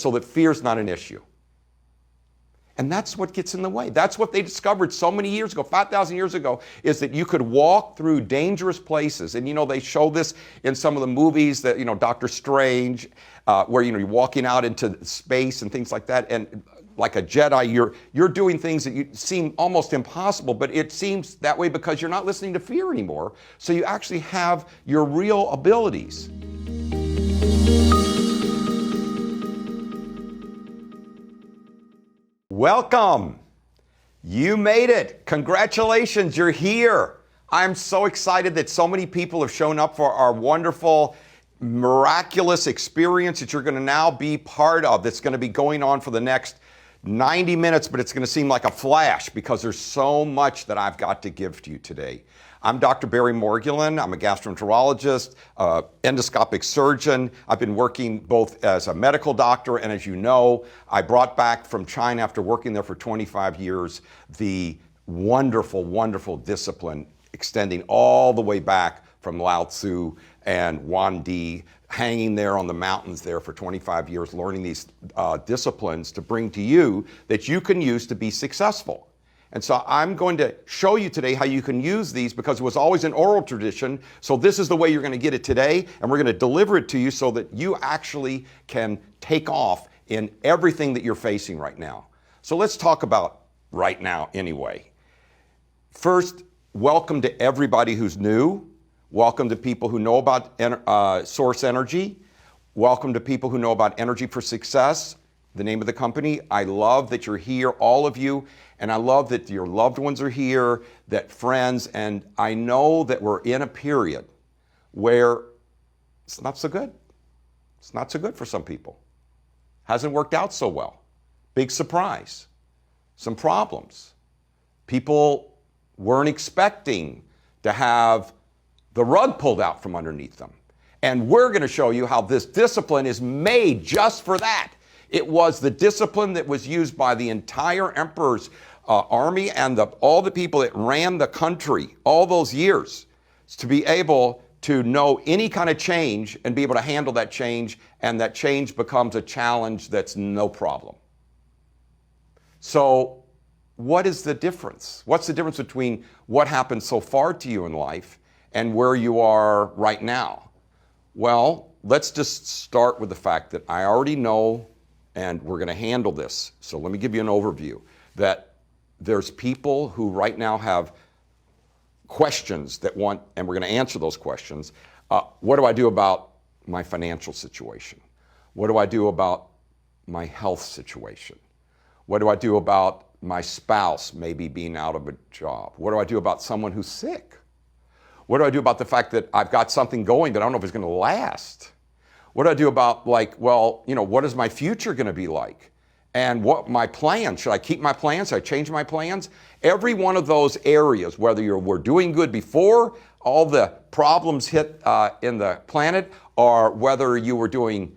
so that fear is not an issue. And that's what gets in the way. That's what they discovered so many years ago, 5,000 years ago, is that you could walk through dangerous places. And they show this in some of the movies that, Doctor Strange, where, you're walking out into space and things like that. And like a Jedi, you're doing things that seem almost impossible, but it seems that way because you're not listening to fear anymore. So you actually have your real abilities. Welcome. You made it. Congratulations, you're here. I'm so excited that so many people have shown up for our wonderful, miraculous experience that you're going to now be part of. That's going to be going on for the next 90 minutes, but it's going to seem like a flash because there's so much that I've got to give to you today. I'm Dr. Barry Morguellan. I'm a gastroenterologist, endoscopic surgeon. I've been working both as a medical doctor and, as you know, I brought back from China after working there for 25 years the wonderful, wonderful discipline extending all the way back from Lao Tzu and Wan Di, hanging there on the mountains there for 25 years, learning these disciplines to bring to you that you can use to be successful. And so I'm going to show you today how you can use these because it was always an oral tradition. So this is the way you're going to get it today, and we're going to deliver it to you so that you actually can take off in everything that you're facing right now. So let's talk about right now anyway. First, welcome to everybody who's new. Welcome to people who know about Source Energy. Welcome to people who know about Energy for Success, the name of the company. I love that you're here, all of you, and I love that your loved ones are here, that friends, and I know that we're in a period where it's not so good. It's not so good for some people. Hasn't worked out so well. Big surprise. Some problems. People weren't expecting to have the rug pulled out from underneath them. And we're going to show you how this discipline is made just for that. It was the discipline that was used by the entire emperor's army and all the people that ran the country all those years to be able to know any kind of change and be able to handle that change, and that change becomes a challenge that's no problem. So what is the difference? What's the difference between what happened so far to you in life and where you are right now? Well, let's just start with the fact that I already know, and we're going to handle this. So let me give you an overview, that there's people who right now have questions that want, and we're going to answer those questions. What do I do about my financial situation? What do I do about my health situation? What do I do about my spouse maybe being out of a job? What do I do about someone who's sick? What do I do about the fact that I've got something going, but I don't know if it's going to last? What do I do about, what is my future going to be like? And what my plans? Should I keep my plans? Should I change my plans? Every one of those areas, whether we're doing good before all the problems hit in the planet, or whether you were doing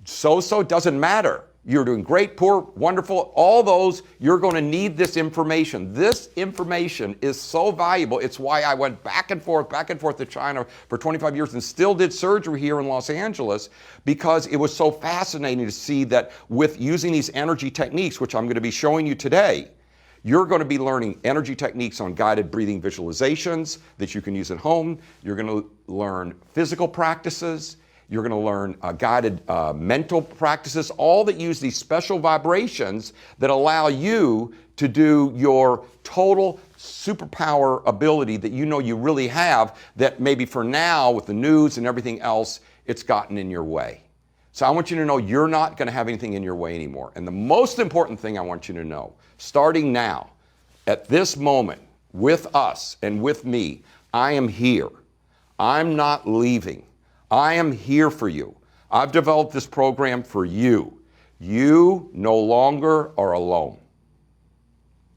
so-so, doesn't matter. You're doing great, poor, wonderful, all those, you're going to need this information. This information is so valuable. It's why I went back and forth to China for 25 years and still did surgery here in Los Angeles, because it was so fascinating to see that with using these energy techniques, which I'm going to be showing you today, you're going to be learning energy techniques on guided breathing visualizations that you can use at home. You're going to learn physical practices. You're going to learn guided mental practices, all that use these special vibrations that allow you to do your total superpower ability that you know you really have, that maybe for now with the news and everything else, it's gotten in your way. So I want you to know you're not going to have anything in your way anymore. And the most important thing I want you to know, starting now, at this moment, with us and with me, I am here. I'm not leaving. I am here for you. I've developed this program for you. You no longer are alone.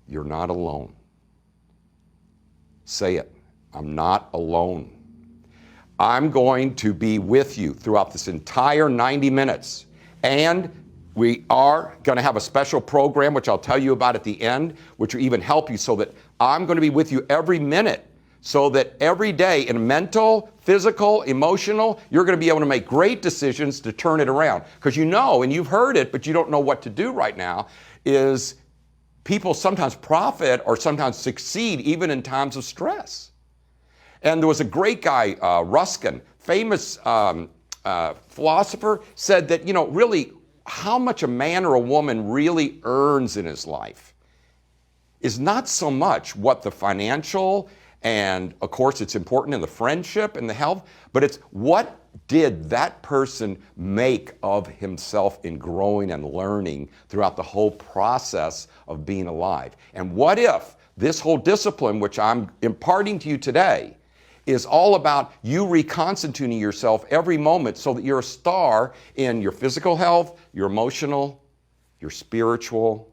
You're not alone. Say it. I'm not alone. I'm going to be with you throughout this entire 90 minutes. And we are going to have a special program, which I'll tell you about at the end, which will even help you, so that I'm going to be with you every minute, so that every day in mental, physical, emotional, you're going to be able to make great decisions to turn it around. Because you know, and you've heard it, but you don't know what to do right now, is people sometimes profit or sometimes succeed even in times of stress. And there was a great guy, Ruskin, famous philosopher, said that, really how much a man or a woman really earns in his life is not so much what the financial, and of course it's important in the friendship and the health, but it's what did that person make of himself in growing and learning throughout the whole process of being alive. And what if this whole discipline, which I'm imparting to you today, is all about you reconstituting yourself every moment so that you're a star in your physical health, your emotional, your spiritual,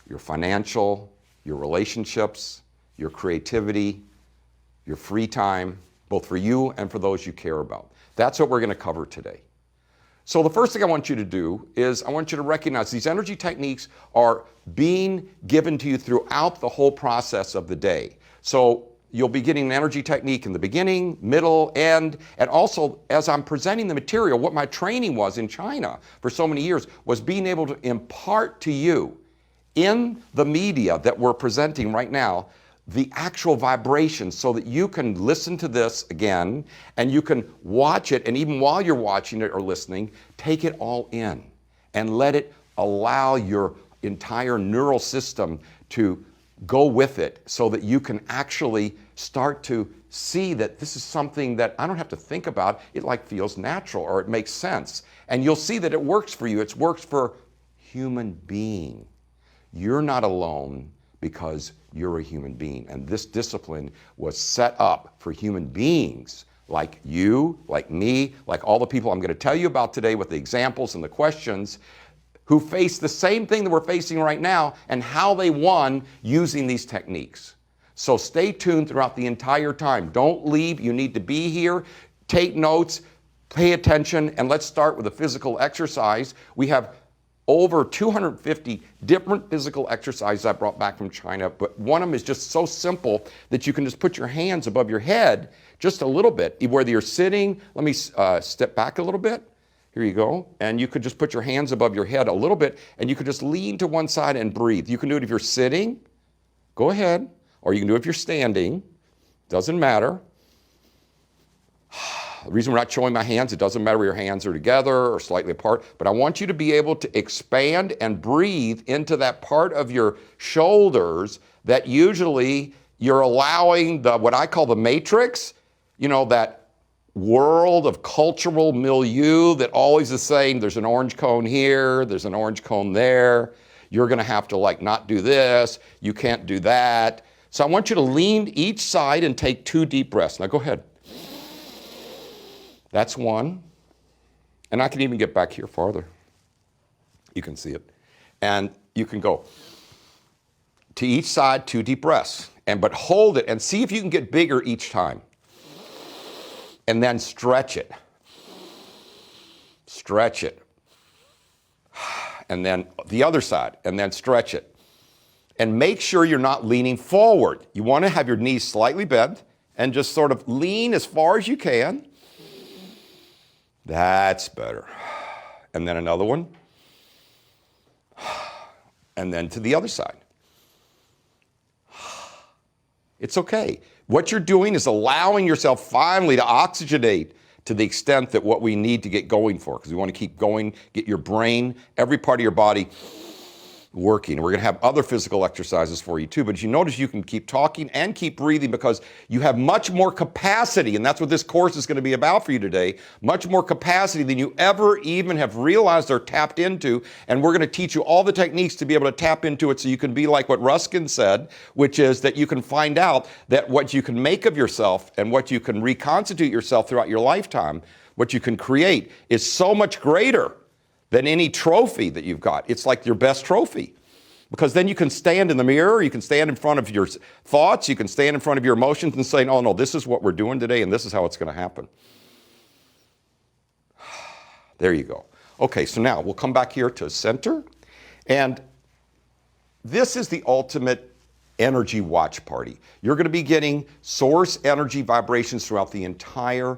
your financial, your relationships, your creativity, your free time, both for you and for those you care about. That's what we're going to cover today. So the first thing I want you to do is I want you to recognize these energy techniques are being given to you throughout the whole process of the day. So you'll be getting an energy technique in the beginning, middle, end, and also as I'm presenting the material, what my training was in China for so many years was being able to impart to you in the media that we're presenting right now the actual vibrations so that you can listen to this again and you can watch it, and even while you're watching it or listening, take it all in and let it allow your entire neural system to go with it so that you can actually start to see that this is something that I don't have to think about. It like feels natural or it makes sense. And you'll see that it works for you. It works for human being. You're not alone because you're a human being. And this discipline was set up for human beings like you, like me, like all the people I'm going to tell you about today with the examples and the questions, who face the same thing that we're facing right now and how they won using these techniques. So stay tuned throughout the entire time. Don't leave. You need to be here. Take notes, pay attention, and let's start with a physical exercise. We have over 250 different physical exercises I brought back from China, but one of them is just so simple that you can just put your hands above your head just a little bit, whether you're sitting. Let me step back a little bit. Here you go. And you could just put your hands above your head a little bit, and you could just lean to one side and breathe. You can do it if you're sitting. Go ahead. Or you can do it if you're standing. Doesn't matter. The reason we're not showing my hands, it doesn't matter where your hands are together or slightly apart, but I want you to be able to expand and breathe into that part of your shoulders that usually you're allowing what I call the matrix, that world of cultural milieu that always is saying there's an orange cone here, there's an orange cone there, you're going to have to not do this, you can't do that. So I want you to lean each side and take 2 deep breaths. Now go ahead. That's one. And I can even get back here farther. You can see it. And you can go to each side, 2 deep breaths. But hold it and see if you can get bigger each time. And then stretch it. Stretch it. And then the other side, and then stretch it. And make sure you're not leaning forward. You want to have your knees slightly bent and just sort of lean as far as you can. That's better. And then another one. And then to the other side. It's okay. What you're doing is allowing yourself finally to oxygenate to the extent that what we need to get going for, because we want to keep going, get your brain, every part of your body working. We're going to have other physical exercises for you too, but as you notice, you can keep talking and keep breathing because you have much more capacity, and that's what this course is going to be about for you today, much more capacity than you ever even have realized or tapped into, and we're going to teach you all the techniques to be able to tap into it so you can be like what Ruskin said, which is that you can find out that what you can make of yourself and what you can reconstitute yourself throughout your lifetime, what you can create is so much greater than any trophy that you've got. It's like your best trophy. Because then you can stand in the mirror, you can stand in front of your thoughts, you can stand in front of your emotions and say, oh no, this is what we're doing today and this is how it's going to happen. There you go. Okay, so now we'll come back here to center. And this is the ultimate energy watch party. You're going to be getting source energy vibrations throughout the entire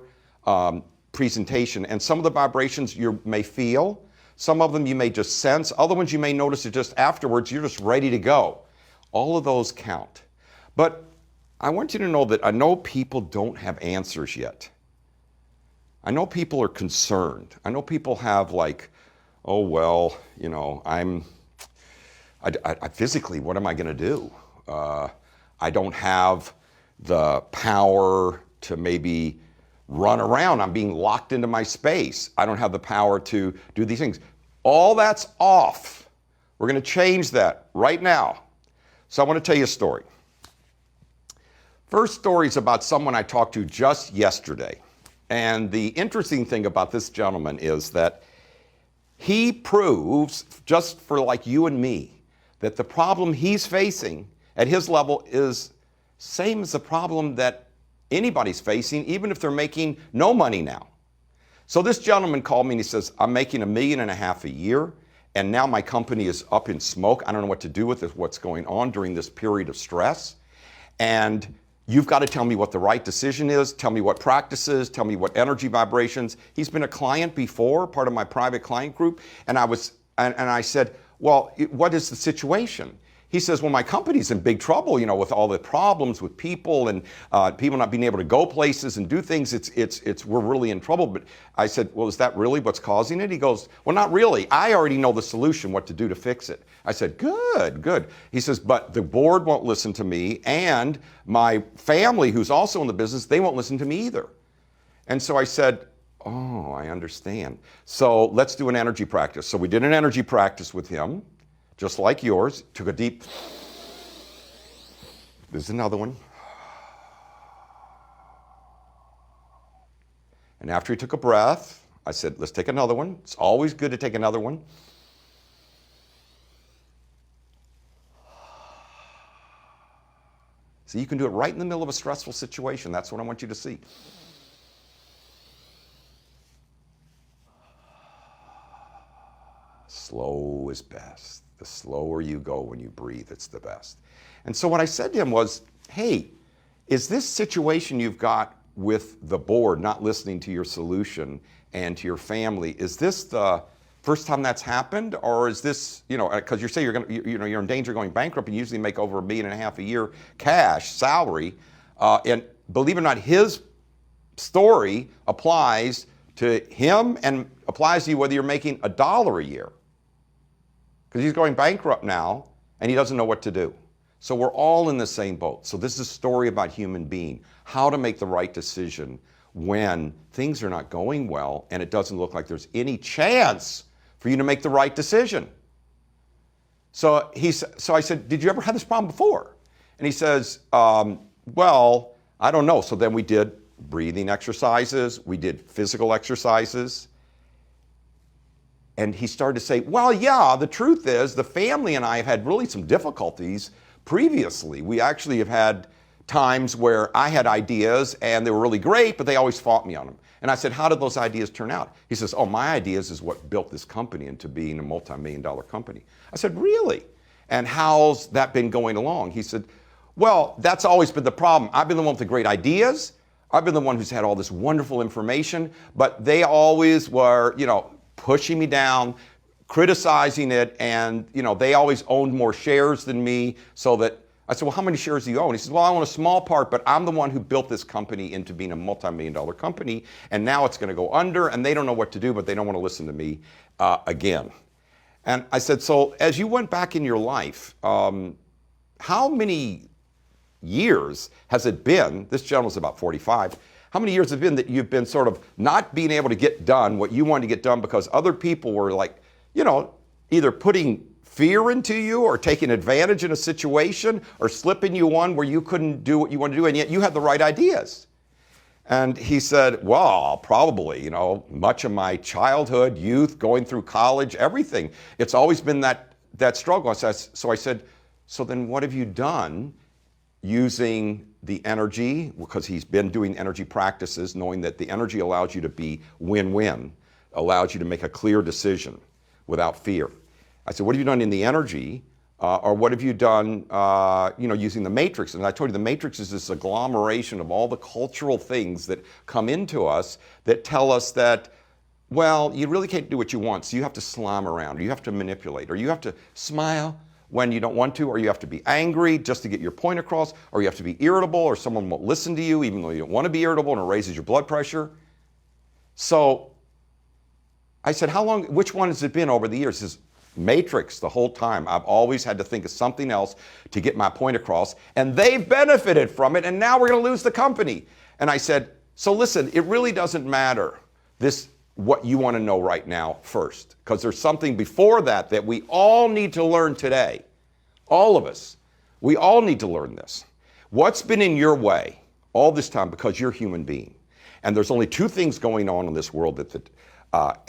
presentation. And some of the vibrations you may feel, some of them you may just sense, other ones you may notice it just afterwards, you're just ready to go. All of those count. But I want you to know that I know people don't have answers yet. I know people are concerned. I know people have like, oh, well, you know, I physically, what am I going to do? I don't have the power to maybe run around. I'm being locked into my space. I don't have the power to do these things. All that's off. We're going to change that right now. So I want to tell you a story. First story is about someone I talked to just yesterday. And the interesting thing about this gentleman is that he proves, just for like you and me, that the problem he's facing at his level is same as the problem that anybody's facing, even if they're making no money now. So this gentleman called me and he says, I'm making $1.5 million a year, and now my company is up in smoke. I don't know what to do with it, what's going on during this period of stress. And you've got to tell me what the right decision is, tell me what practices, tell me what energy vibrations. He's been a client before, part of my private client group, and I said, well, what is the situation? He says, well, my company's in big trouble, you know, with all the problems with people and people not being able to go places and do things. We're really in trouble. But I said, well, is that really what's causing it? He goes, well, not really. I already know the solution, what to do to fix it. I said, good. He says, but the board won't listen to me, and my family, who's also in the business, they won't listen to me either. And so I said, oh, I understand. So let's do an energy practice. So we did an energy practice with him, just like yours. Took a deep, there's another one. And after he took a breath, I said, let's take another one. It's always good to take another one. So you can do it right in the middle of a stressful situation. That's what I want you to see. Slow is best. The slower you go when you breathe, it's the best. And so what I said to him was, hey, is this situation you've got with the board not listening to your solution and to your family, is this the first time that's happened? Or is this, you know, because you say you're in danger of going bankrupt and you usually make over $1.5 million a year cash salary. And believe it or not, his story applies to him and applies to you whether you're making $1 a year. Because he's going bankrupt now and he doesn't know what to do. So we're all in the same boat. So this is a story about human being, how to make the right decision when things are not going well and it doesn't look like there's any chance for you to make the right decision. So I said, did you ever have this problem before? And he says, well, I don't know. So then we did breathing exercises, we did physical exercises. And he started to say, well, yeah, the truth is the family and I have had really some difficulties previously. We actually have had times where I had ideas and they were really great, but they always fought me on them. And I said, how did those ideas turn out? He says, oh, my ideas is what built this company into being a multi-million-dollar company. I said, really? And how's that been going along? He said, well, that's always been the problem. I've been the one with the great ideas. I've been the one who's had all this wonderful information, but they always were, you know, pushing me down, criticizing it, and they always owned more shares than me. So that I said, well, how many shares do you own? He says, well, I own a small part, but I'm the one who built this company into being a multi-million-dollar company, and now it's going to go under, and they don't know what to do, but they don't want to listen to me again. And I said, so as you went back in your life, how many years has it been? This gentleman's about 45. How many years has it been that you've been sort of not being able to get done what you wanted to get done because other people were like, either putting fear into you or taking advantage in a situation or slipping you one where you couldn't do what you wanted to do, and yet you had the right ideas? And he said, well, probably, much of my childhood, youth, going through college, everything. It's always been that struggle. So I said, so then what have you done using the energy? Because he's been doing energy practices, knowing that the energy allows you to be win-win, allows you to make a clear decision without fear. I said, what have you done in the energy Or what have you done, using the matrix? And I told you the matrix is this agglomeration of all the cultural things that come into us that tell us that, well, you really can't do what you want, so you have to slime around, or you have to manipulate, or you have to smile when you don't want to, or you have to be angry just to get your point across, or you have to be irritable, or someone won't listen to you even though you don't want to be irritable, and it raises your blood pressure. So I said, which one has it been over the years? He says, matrix the whole time. I've always had to think of something else to get my point across, and they've benefited from it, and now we're going to lose the company. And I said, so listen, it really doesn't matter what you want to know right now first, because there's something before that that we all need to learn today. All of us. We all need to learn this. What's been in your way all this time, because you're a human being? And there's only two things going on in this world that the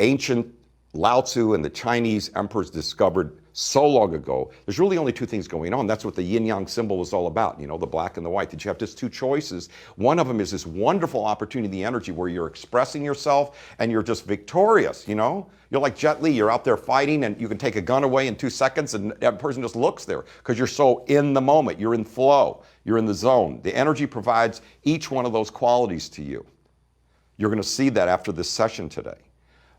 ancient Lao Tzu and the Chinese emperors discovered so long ago. There's really only two things going on. That's what the yin-yang symbol is all about, the black and the white, that you have just two choices. One of them is this wonderful opportunity, the energy, where you're expressing yourself and you're just victorious, You're like Jet Li, you're out there fighting and you can take a gun away in 2 seconds and that person just looks there because you're so in the moment, you're in flow, you're in the zone. The energy provides each one of those qualities to you. You're going to see that after this session today.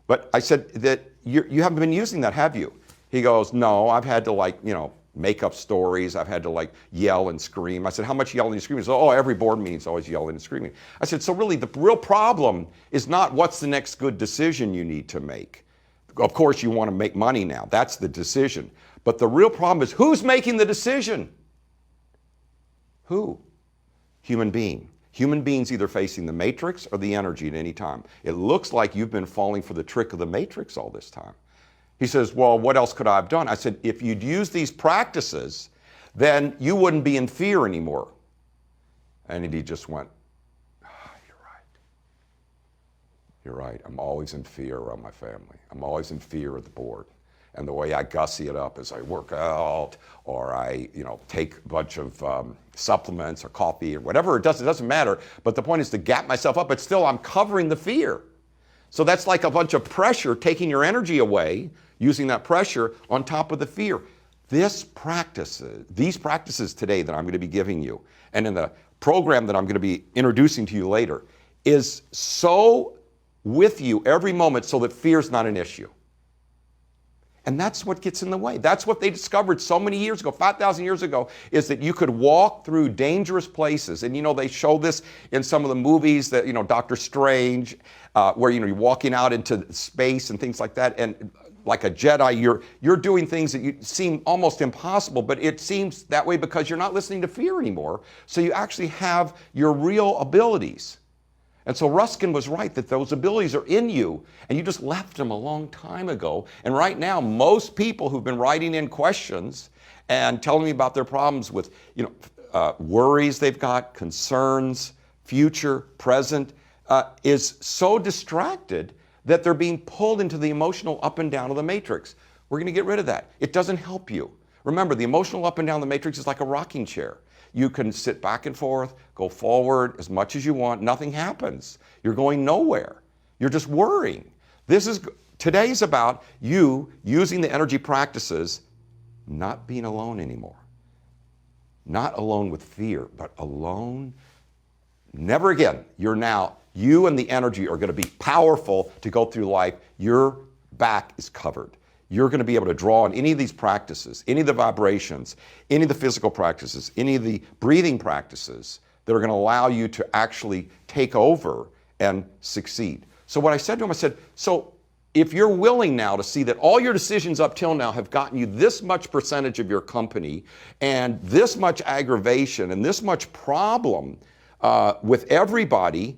But I said that you haven't been using that, have you? He goes, no, I've had to make up stories. I've had to yell and scream. I said, how much yelling and screaming? He said, oh, every board meeting is always yelling and screaming. I said, so really the real problem is not what's the next good decision you need to make. Of course you want to make money now. That's the decision. But the real problem is who's making the decision? Who? Human being. Human beings either facing the matrix or the energy at any time. It looks like you've been falling for the trick of the matrix all this time. He says, well, what else could I have done? I said, if you'd use these practices, then you wouldn't be in fear anymore. And he just went, you're right. You're right. I'm always in fear around my family. I'm always in fear of the board. And the way I gussy it up is I work out, or I, take a bunch of supplements or coffee or whatever. It doesn't matter. But the point is to gap myself up, but still I'm covering the fear. So that's like a bunch of pressure taking your energy away, using that pressure on top of the fear. These practices today that I'm going to be giving you, and in the program that I'm going to be introducing to you later, is so with you every moment so that fear's not an issue. And that's what gets in the way. That's what they discovered so many years ago, 5,000 years ago, is that you could walk through dangerous places. And they show this in some of the movies that, Doctor Strange, where, you're walking out into space and things like that. And like a Jedi, you're doing things that seem almost impossible, but it seems that way because you're not listening to fear anymore. So you actually have your real abilities. And so Ruskin was right that those abilities are in you, and you just left them a long time ago. And right now, most people who've been writing in questions and telling me about their problems with, worries they've got, concerns, future, present, is so distracted that they're being pulled into the emotional up and down of the matrix. We're going to get rid of that. It doesn't help you. Remember, the emotional up and down the matrix is like a rocking chair. You can sit back and forth, go forward as much as you want. Nothing happens. You're going nowhere. You're just worrying. Today's about you using the energy practices, not being alone anymore. Not alone with fear, but alone. Never again. You and the energy are going to be powerful to go through life. Your back is covered. You're going to be able to draw on any of these practices, any of the vibrations, any of the physical practices, any of the breathing practices that are going to allow you to actually take over and succeed. So what I said to him, I said, so if you're willing now to see that all your decisions up till now have gotten you this much percentage of your company and this much aggravation and this much problem with everybody,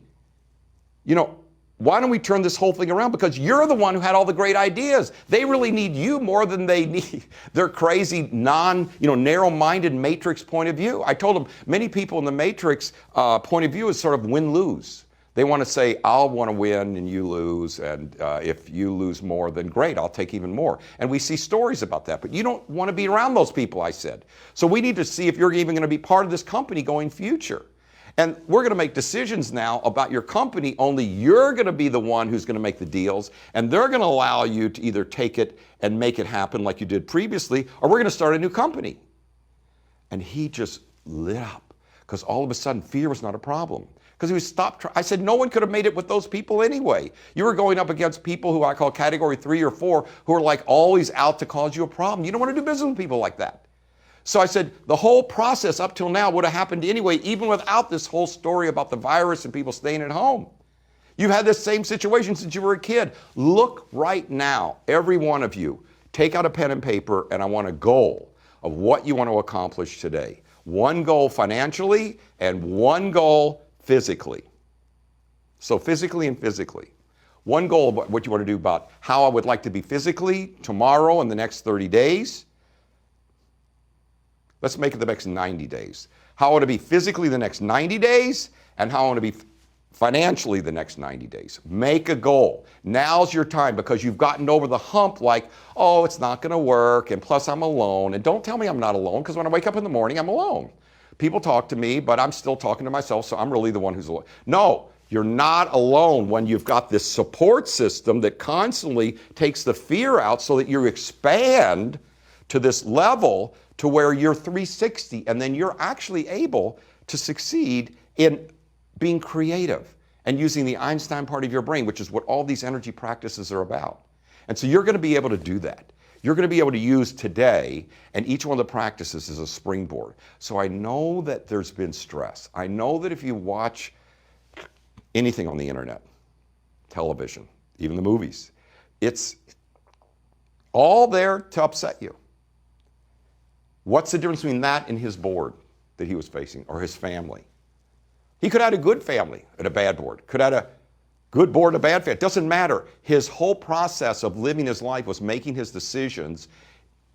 why don't we turn this whole thing around? Because you're the one who had all the great ideas. They really need you more than they need their crazy, narrow-minded matrix point of view. I told them many people in the matrix point of view is sort of win-lose. They want to say, I'll want to win and you lose, and if you lose more, then great, I'll take even more. And we see stories about that, but you don't want to be around those people, I said. So we need to see if you're even going to be part of this company going future. And we're going to make decisions now about your company. Only you're going to be the one who's going to make the deals, and they're going to allow you to either take it and make it happen like you did previously, or we're going to start a new company. And he just lit up, because all of a sudden fear was not a problem. Because he was stopped. I said, no one could have made it with those people anyway. You were going up against people who I call category 3 or 4, who are like always out to cause you a problem. You don't want to do business with people like that. So I said, the whole process up till now would have happened anyway, even without this whole story about the virus and people staying at home. You've had this same situation since you were a kid. Look right now, every one of you, take out a pen and paper, and I want a goal of what you want to accomplish today. One goal financially and one goal physically. So physically and physically. One goal of what you want to do about how I would like to be physically tomorrow and the next 30 days. Let's make it the next 90 days. How I want to be physically the next 90 days, and how I want to be financially the next 90 days. Make a goal. Now's your time, because you've gotten over the hump like, oh, it's not going to work, and plus I'm alone. And don't tell me I'm not alone, because when I wake up in the morning, I'm alone. People talk to me, but I'm still talking to myself, so I'm really the one who's alone. No, you're not alone when you've got this support system that constantly takes the fear out so that you expand to this level to where you're 360, and then you're actually able to succeed in being creative and using the Einstein part of your brain, which is what all these energy practices are about. And so you're going to be able to do that. You're going to be able to use today, and each one of the practices is a springboard. So I know that there's been stress. I know that if you watch anything on the internet, television, even the movies, it's all there to upset you. What's the difference between that and his board that he was facing, or his family? He could have had a good family and a bad board. Could have had a good board and a bad family. It doesn't matter. His whole process of living his life was making his decisions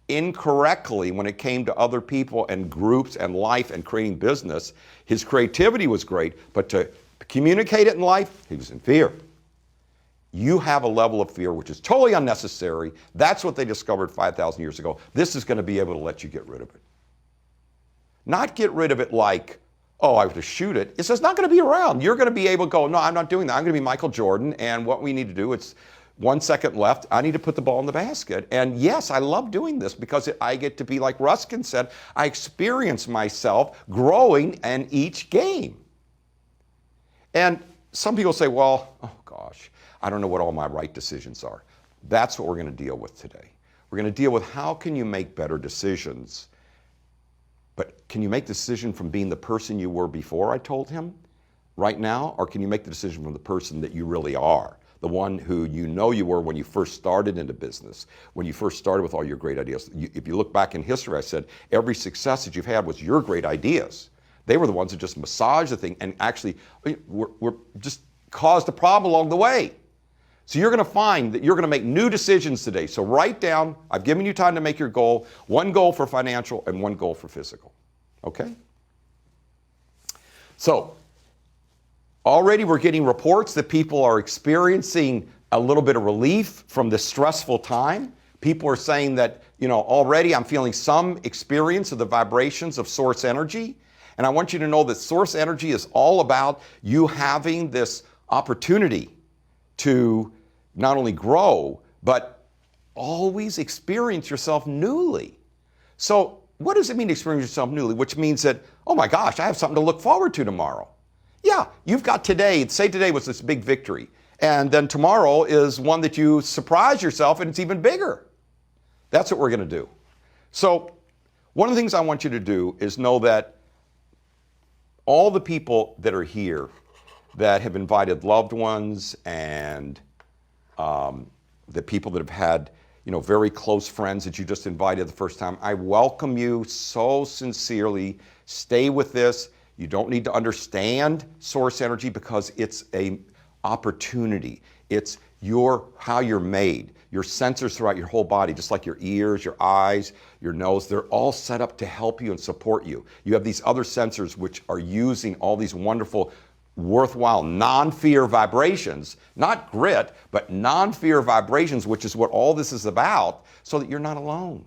incorrectly when it came to other people and groups and life and creating business. His creativity was great, but to communicate it in life, he was in fear. You have a level of fear which is totally unnecessary. That's what they discovered 5,000 years ago. This is going to be able to let you get rid of it. Not get rid of it like, oh, I have to shoot it. It's just not going to be around. You're going to be able to go, no, I'm not doing that. I'm going to be Michael Jordan, and what we need to do, it's 1 second left. I need to put the ball in the basket. And yes, I love doing this because I get to be, like Ruskin said, I experience myself growing in each game. And some people say, well, oh gosh, I don't know what all my right decisions are. That's what we're going to deal with today. We're going to deal with how can you make better decisions. But can you make the decision from being the person you were before, I told him, right now? Or can you make the decision from the person that you really are? The one who you know you were when you first started into business, when you first started with all your great ideas. If you look back in history, I said every success that you've had was your great ideas. They were the ones that just massaged the thing and actually were just caused a problem along the way. So you're going to find that you're going to make new decisions today. So write down, I've given you time to make your goal, one goal for financial and one goal for physical. Okay? So already we're getting reports that people are experiencing a little bit of relief from this stressful time. People are saying that, already I'm feeling some experience of the vibrations of source energy. And I want you to know that source energy is all about you having this opportunity to not only grow, but always experience yourself newly. So what does it mean to experience yourself newly? Which means that, oh my gosh, I have something to look forward to tomorrow. Yeah, you've got today, say today was this big victory, and then tomorrow is one that you surprise yourself and it's even bigger. That's what we're going to do. So one of the things I want you to do is know that all the people that are here that have invited loved ones and the people that have had, very close friends that you just invited the first time, I welcome you so sincerely. Stay with this. You don't need to understand source energy because it's an opportunity. It's how you're made. Your sensors throughout your whole body, just like your ears, your eyes, your nose, they're all set up to help you and support you. You have these other sensors which are using all these wonderful, worthwhile non-fear vibrations, not grit, but non-fear vibrations, which is what all this is about, so that you're not alone.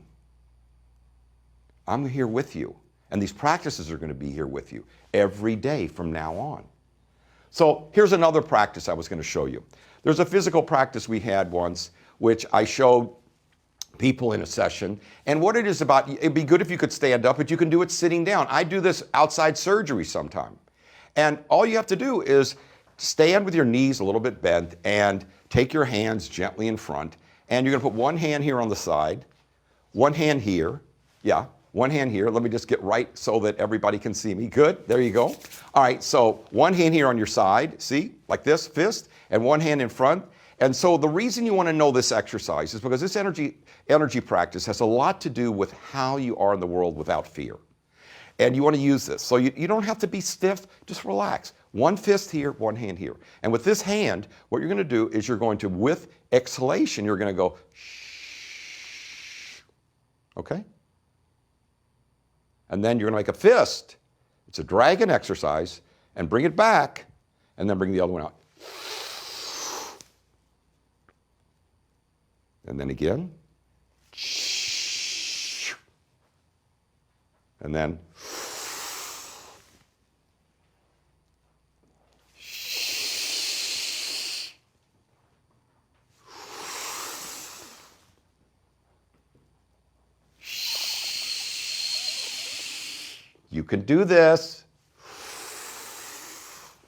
I'm here with you. And these practices are going to be here with you every day from now on. So here's another practice I was going to show you. There's a physical practice we had once, which I showed people in a session. And what it is about, it'd be good if you could stand up, but you can do it sitting down. I do this outside surgery sometime. And all you have to do is stand with your knees a little bit bent and take your hands gently in front. And you're going to put one hand here on the side, one hand here. Yeah, one hand here. Let me just get right so that everybody can see me. Good. There you go. All right. So one hand here on your side. See, like this, fist, and one hand in front. And so the reason you want to know this exercise is because this energy practice has a lot to do with how you are in the world without fear. And you want to use this. So you don't have to be stiff, just relax. One fist here, one hand here. And with this hand, what you're going to do is you're going to, with exhalation, you're going to go shh. Okay? And then you're going to make a fist. It's a dragon exercise. And bring it back. And then bring the other one out. And then again. And then. You can do this.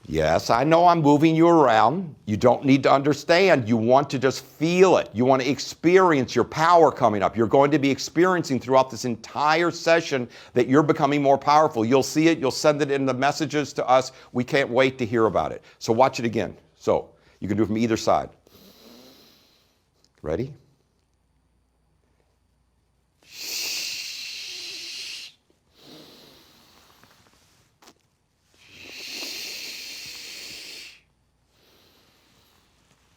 Yes, I know I'm moving you around. You don't need to understand. You want to just feel it. You want to experience your power coming up. You're going to be experiencing throughout this entire session that you're becoming more powerful. You'll see it. You'll send it in the messages to us. We can't wait to hear about it. So watch it again. So you can do it from either side. Ready?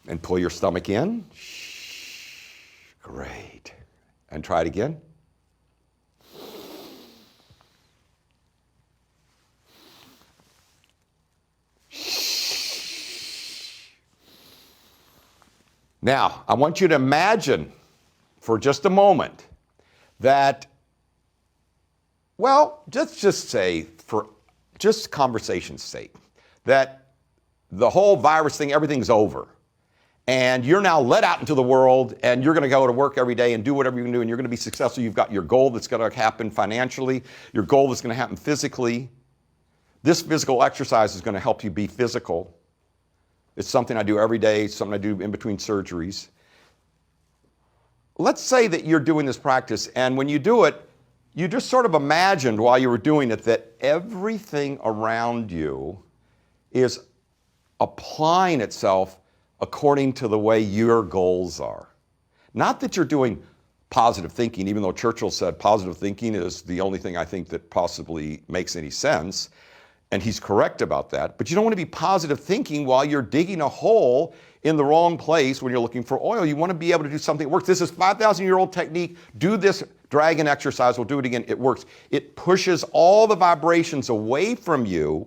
And pull your stomach in. Great. And try it again. Now, I want you to imagine for just a moment that, well, just say, for just conversation's sake, that the whole virus thing, everything's over. And you're now let out into the world, and you're going to go to work every day and do whatever you can do, and you're going to be successful. You've got your goal that's going to happen financially, your goal that's going to happen physically. This physical exercise is going to help you be physical. It's something I do every day, it's something I do in between surgeries. Let's say that you're doing this practice, and when you do it, you just sort of imagined while you were doing it that everything around you is applying itself according to the way your goals are. Not that you're doing positive thinking, even though Churchill said positive thinking is the only thing I think that possibly makes any sense, and he's correct about that. But you don't want to be positive thinking while you're digging a hole in the wrong place when you're looking for oil. You want to be able to do something that works. This is 5,000-year-old technique. Do this dragon exercise. We'll do it again. It works. It pushes all the vibrations away from you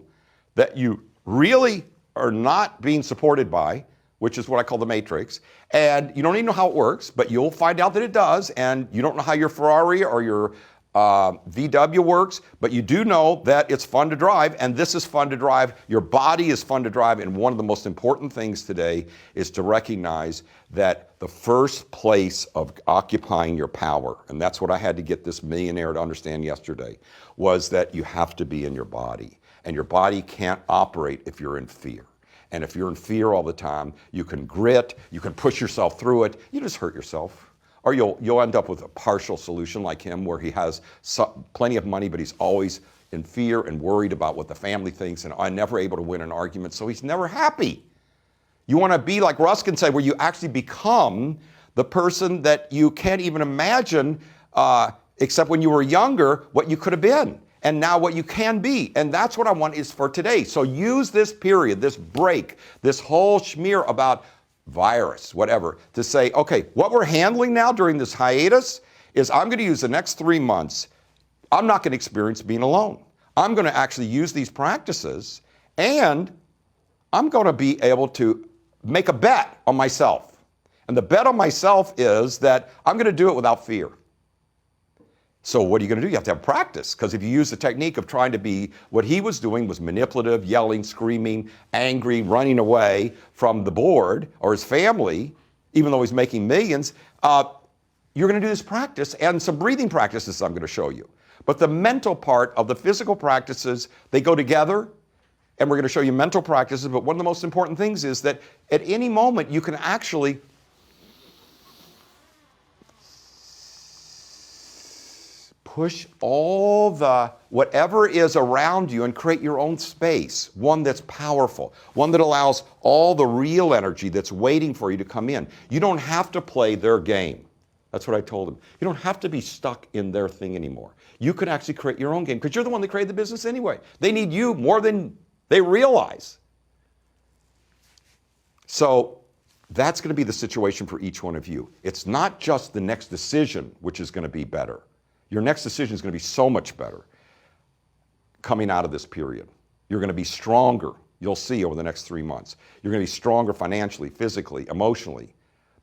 that you really are not being supported by, which is what I call the matrix. And you don't even know how it works, but you'll find out that it does. And you don't know how your Ferrari or your VW works, but you do know that it's fun to drive, and this is fun to drive. Your body is fun to drive, and one of the most important things today is to recognize that the first place of occupying your power, and that's what I had to get this millionaire to understand yesterday, was that you have to be in your body, and your body can't operate if you're in fear. And if you're in fear all the time, you can grit, you can push yourself through it, you just hurt yourself. Or you'll end up with a partial solution like him where he has plenty of money, but he's always in fear and worried about what the family thinks and I'm never able to win an argument, so he's never happy. You want to be like Ruskin said, where you actually become the person that you can't even imagine, except when you were younger, what you could have been. And now what you can be. And that's what I want is for today. So use this period, this break, this whole schmear about virus, whatever, to say, okay, what we're handling now during this hiatus is I'm going to use the next 3 months. I'm not going to experience being alone. I'm going to actually use these practices, and I'm going to be able to make a bet on myself. And the bet on myself is that I'm going to do it without fear. So what are you going to do? You have to have practice, because if you use the technique of trying to be, what he was doing was manipulative, yelling, screaming, angry, running away from the board or his family, even though he's making millions, you're going to do this practice and some breathing practices I'm going to show you. But the mental part of the physical practices, they go together, and we're going to show you mental practices. But one of the most important things is that at any moment you can actually push all the whatever is around you and create your own space, one that's powerful, one that allows all the real energy that's waiting for you to come in. You don't have to play their game. That's what I told them. You don't have to be stuck in their thing anymore. You can actually create your own game, because you're the one that created the business anyway. They need you more than they realize. So that's going to be the situation for each one of you. It's not just the next decision which is going to be better. Your next decision is going to be so much better coming out of this period. You're going to be stronger, you'll see, over the next 3 months. You're going to be stronger financially, physically, emotionally.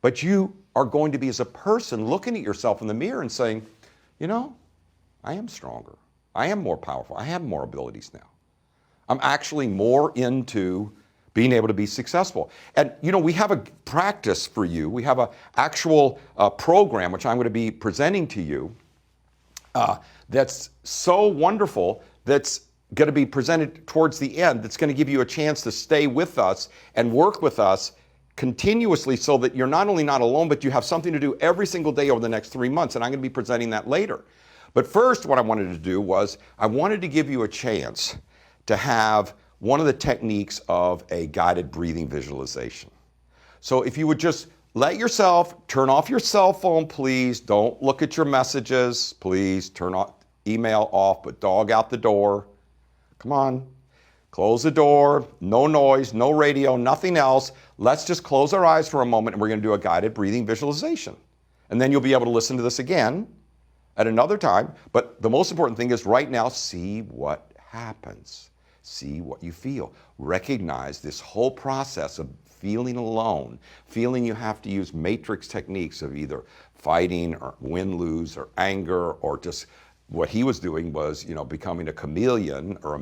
But you are going to be, as a person, looking at yourself in the mirror and saying, you know, I am stronger. I am more powerful. I have more abilities now. I'm actually more into being able to be successful. And, you know, we have a practice for you. We have an actual program, which I'm going to be presenting to you, that's so wonderful, that's going to be presented towards the end, that's going to give you a chance to stay with us and work with us continuously, so that you're not only not alone, but you have something to do every single day over the next 3 months. And I'm going to be presenting that later. But first, what I wanted to do was I wanted to give you a chance to have one of the techniques of a guided breathing visualization. So if you would just let yourself turn off your cell phone, please. Don't look at your messages. Please turn off email off, but dog out the door. Come on. Close the door. No noise, no radio, nothing else. Let's just close our eyes for a moment, and we're going to do a guided breathing visualization. And then you'll be able to listen to this again at another time. But the most important thing is right now, see what happens. See what you feel. Recognize this whole process of feeling alone, feeling you have to use matrix techniques of either fighting or win-lose or anger, or just what he was doing was, you know, becoming a chameleon or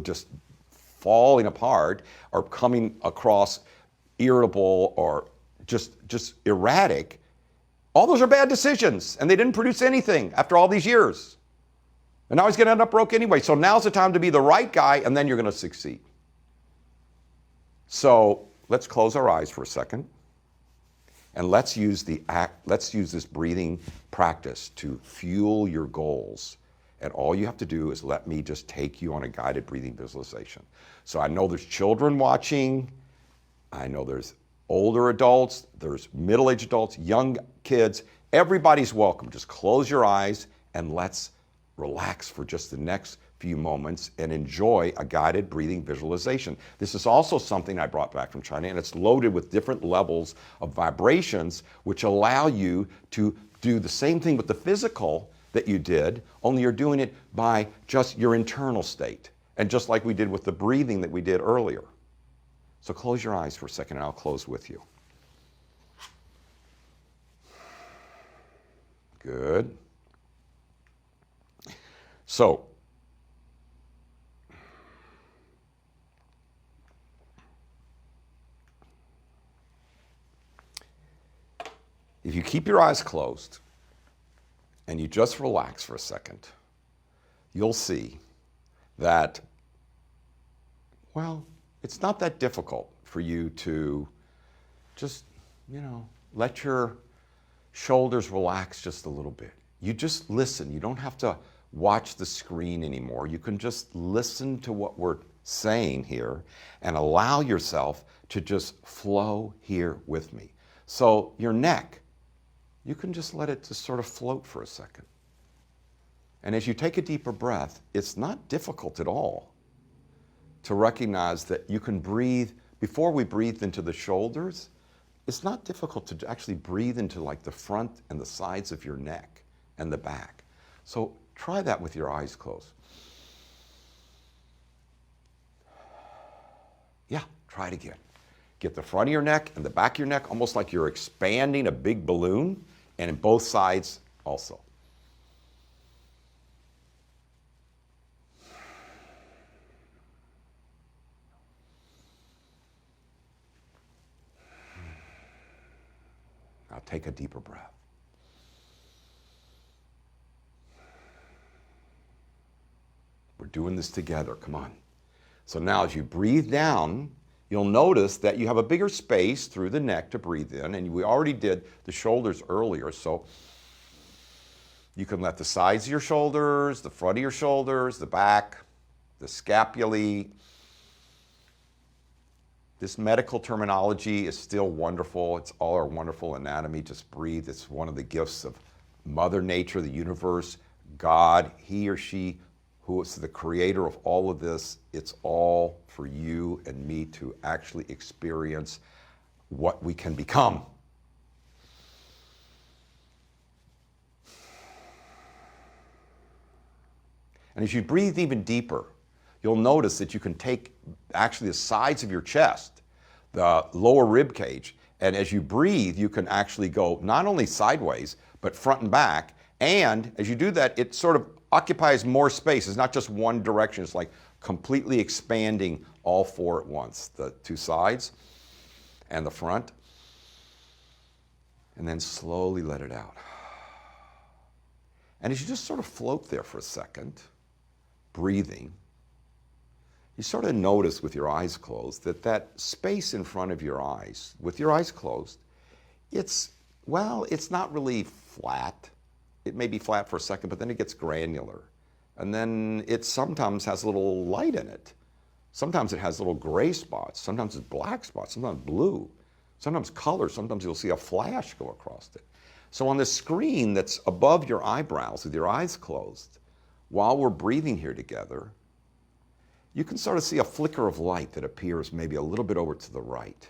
just falling apart, or coming across irritable or just erratic. All those are bad decisions, and they didn't produce anything after all these years. And now he's going to end up broke anyway. So now's the time to be the right guy, and then you're going to succeed. So let's close our eyes for a second, and let's use this breathing practice to fuel your goals. And all you have to do is let me just take you on a guided breathing visualization. So I know there's children watching. I know there's older adults. There's middle-aged adults, young kids. Everybody's welcome. Just close your eyes and let's relax for just the next few moments and enjoy a guided breathing visualization. This is also something I brought back from China, and it's loaded with different levels of vibrations which allow you to do the same thing with the physical that you did, only you're doing it by just your internal state. And just like we did with the breathing that we did earlier. So close your eyes for a second, and I'll close with you. Good. So, if you keep your eyes closed and you just relax for a second, you'll see that, well, it's not that difficult for you to just, let your shoulders relax just a little bit. You just listen. You don't have to watch the screen anymore. You can just listen to what we're saying here and allow yourself to just flow here with me. So your neck, you can just let it just sort of float for a second. And as you take a deeper breath, it's not difficult at all to recognize that you can breathe. Before we breathe into the shoulders, it's not difficult to actually breathe into like the front and the sides of your neck and the back. So try that with your eyes closed. Yeah, try it again. Get the front of your neck and the back of your neck almost like you're expanding a big balloon, and in both sides also. Now take a deeper breath. We're doing this together, come on. So now as you breathe down, you'll notice that you have a bigger space through the neck to breathe in, and we already did the shoulders earlier, so you can let the sides of your shoulders, the front of your shoulders, the back, the scapulae. This medical terminology is still wonderful. It's all our wonderful anatomy. Just breathe. It's one of the gifts of Mother Nature, the universe, God, he or she, who is the creator of all of this. It's all for you and me to actually experience what we can become. And as you breathe even deeper, you'll notice that you can take actually the sides of your chest, the lower rib cage, and as you breathe, you can actually go not only sideways, but front and back. And as you do that, it sort of occupies more space. It's not just one direction. It's like completely expanding all four at once, the two sides and the front. And then slowly let it out. And as you just sort of float there for a second, breathing, you sort of notice with your eyes closed that that space in front of your eyes, with your eyes closed, it's not really flat. It may be flat for a second, but then it gets granular. And then it sometimes has a little light in it. Sometimes it has little gray spots. Sometimes it's black spots. Sometimes blue. Sometimes color. Sometimes you'll see a flash go across it. So on the screen that's above your eyebrows with your eyes closed, while we're breathing here together, you can sort of see a flicker of light that appears maybe a little bit over to the right.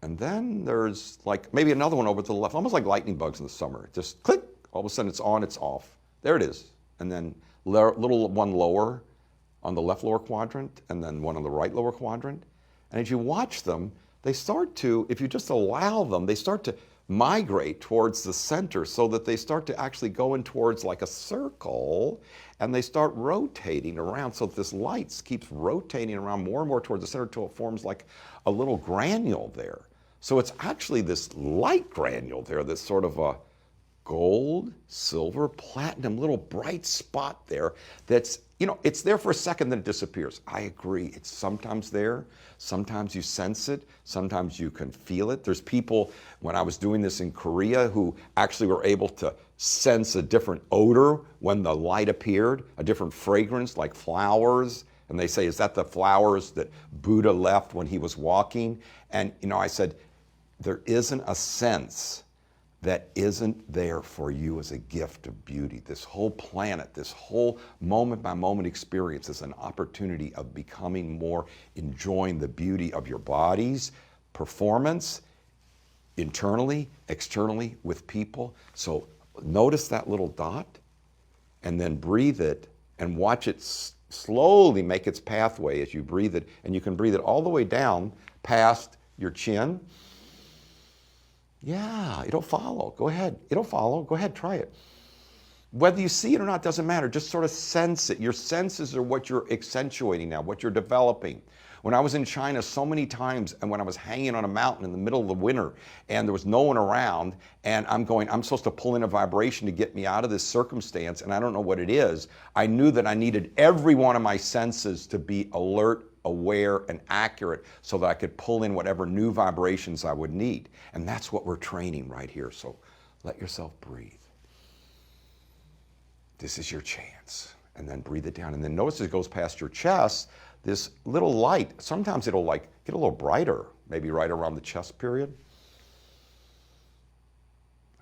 And then there's like maybe another one over to the left, almost like lightning bugs in the summer. Just click, all of a sudden it's on, it's off. There it is. And then little one lower on the left lower quadrant, and then one on the right lower quadrant. And as you watch them, they start to, if you just allow them, they start to migrate towards the center so that they start to actually go in towards like a circle, and they start rotating around so that this light keeps rotating around more and more towards the center until it forms like a little granule there. So it's actually this light granule there that's sort of a gold, silver, platinum little bright spot there that's, it's there for a second, then it disappears. I agree. It's sometimes there. Sometimes you sense it. Sometimes you can feel it. There's people, when I was doing this in Korea, who actually were able to sense a different odor when the light appeared, a different fragrance like flowers. And they say, is that the flowers that Buddha left when he was walking? And, I said, there isn't a sense that isn't there for you as a gift of beauty. This whole planet, this whole moment-by-moment experience is an opportunity of becoming more, enjoying the beauty of your body's performance, internally, externally, with people. So notice that little dot, and then breathe it, and watch it slowly make its pathway as you breathe it, and you can breathe it all the way down past your chin. Yeah, it'll follow. Go ahead. It'll follow. Go ahead, try it. Whether you see it or not doesn't matter. Just sort of sense it. Your senses are what you're accentuating now, what you're developing. When I was in China so many times, and when I was hanging on a mountain in the middle of the winter and there was no one around, and I'm supposed to pull in a vibration to get me out of this circumstance, and I don't know what it is, I knew that I needed every one of my senses to be alert, aware, and accurate so that I could pull in whatever new vibrations I would need. And that's what we're training right here. So let yourself breathe. This is your chance. And then breathe it down. And then notice as it goes past your chest, this little light, sometimes it'll like get a little brighter, maybe right around the chest period.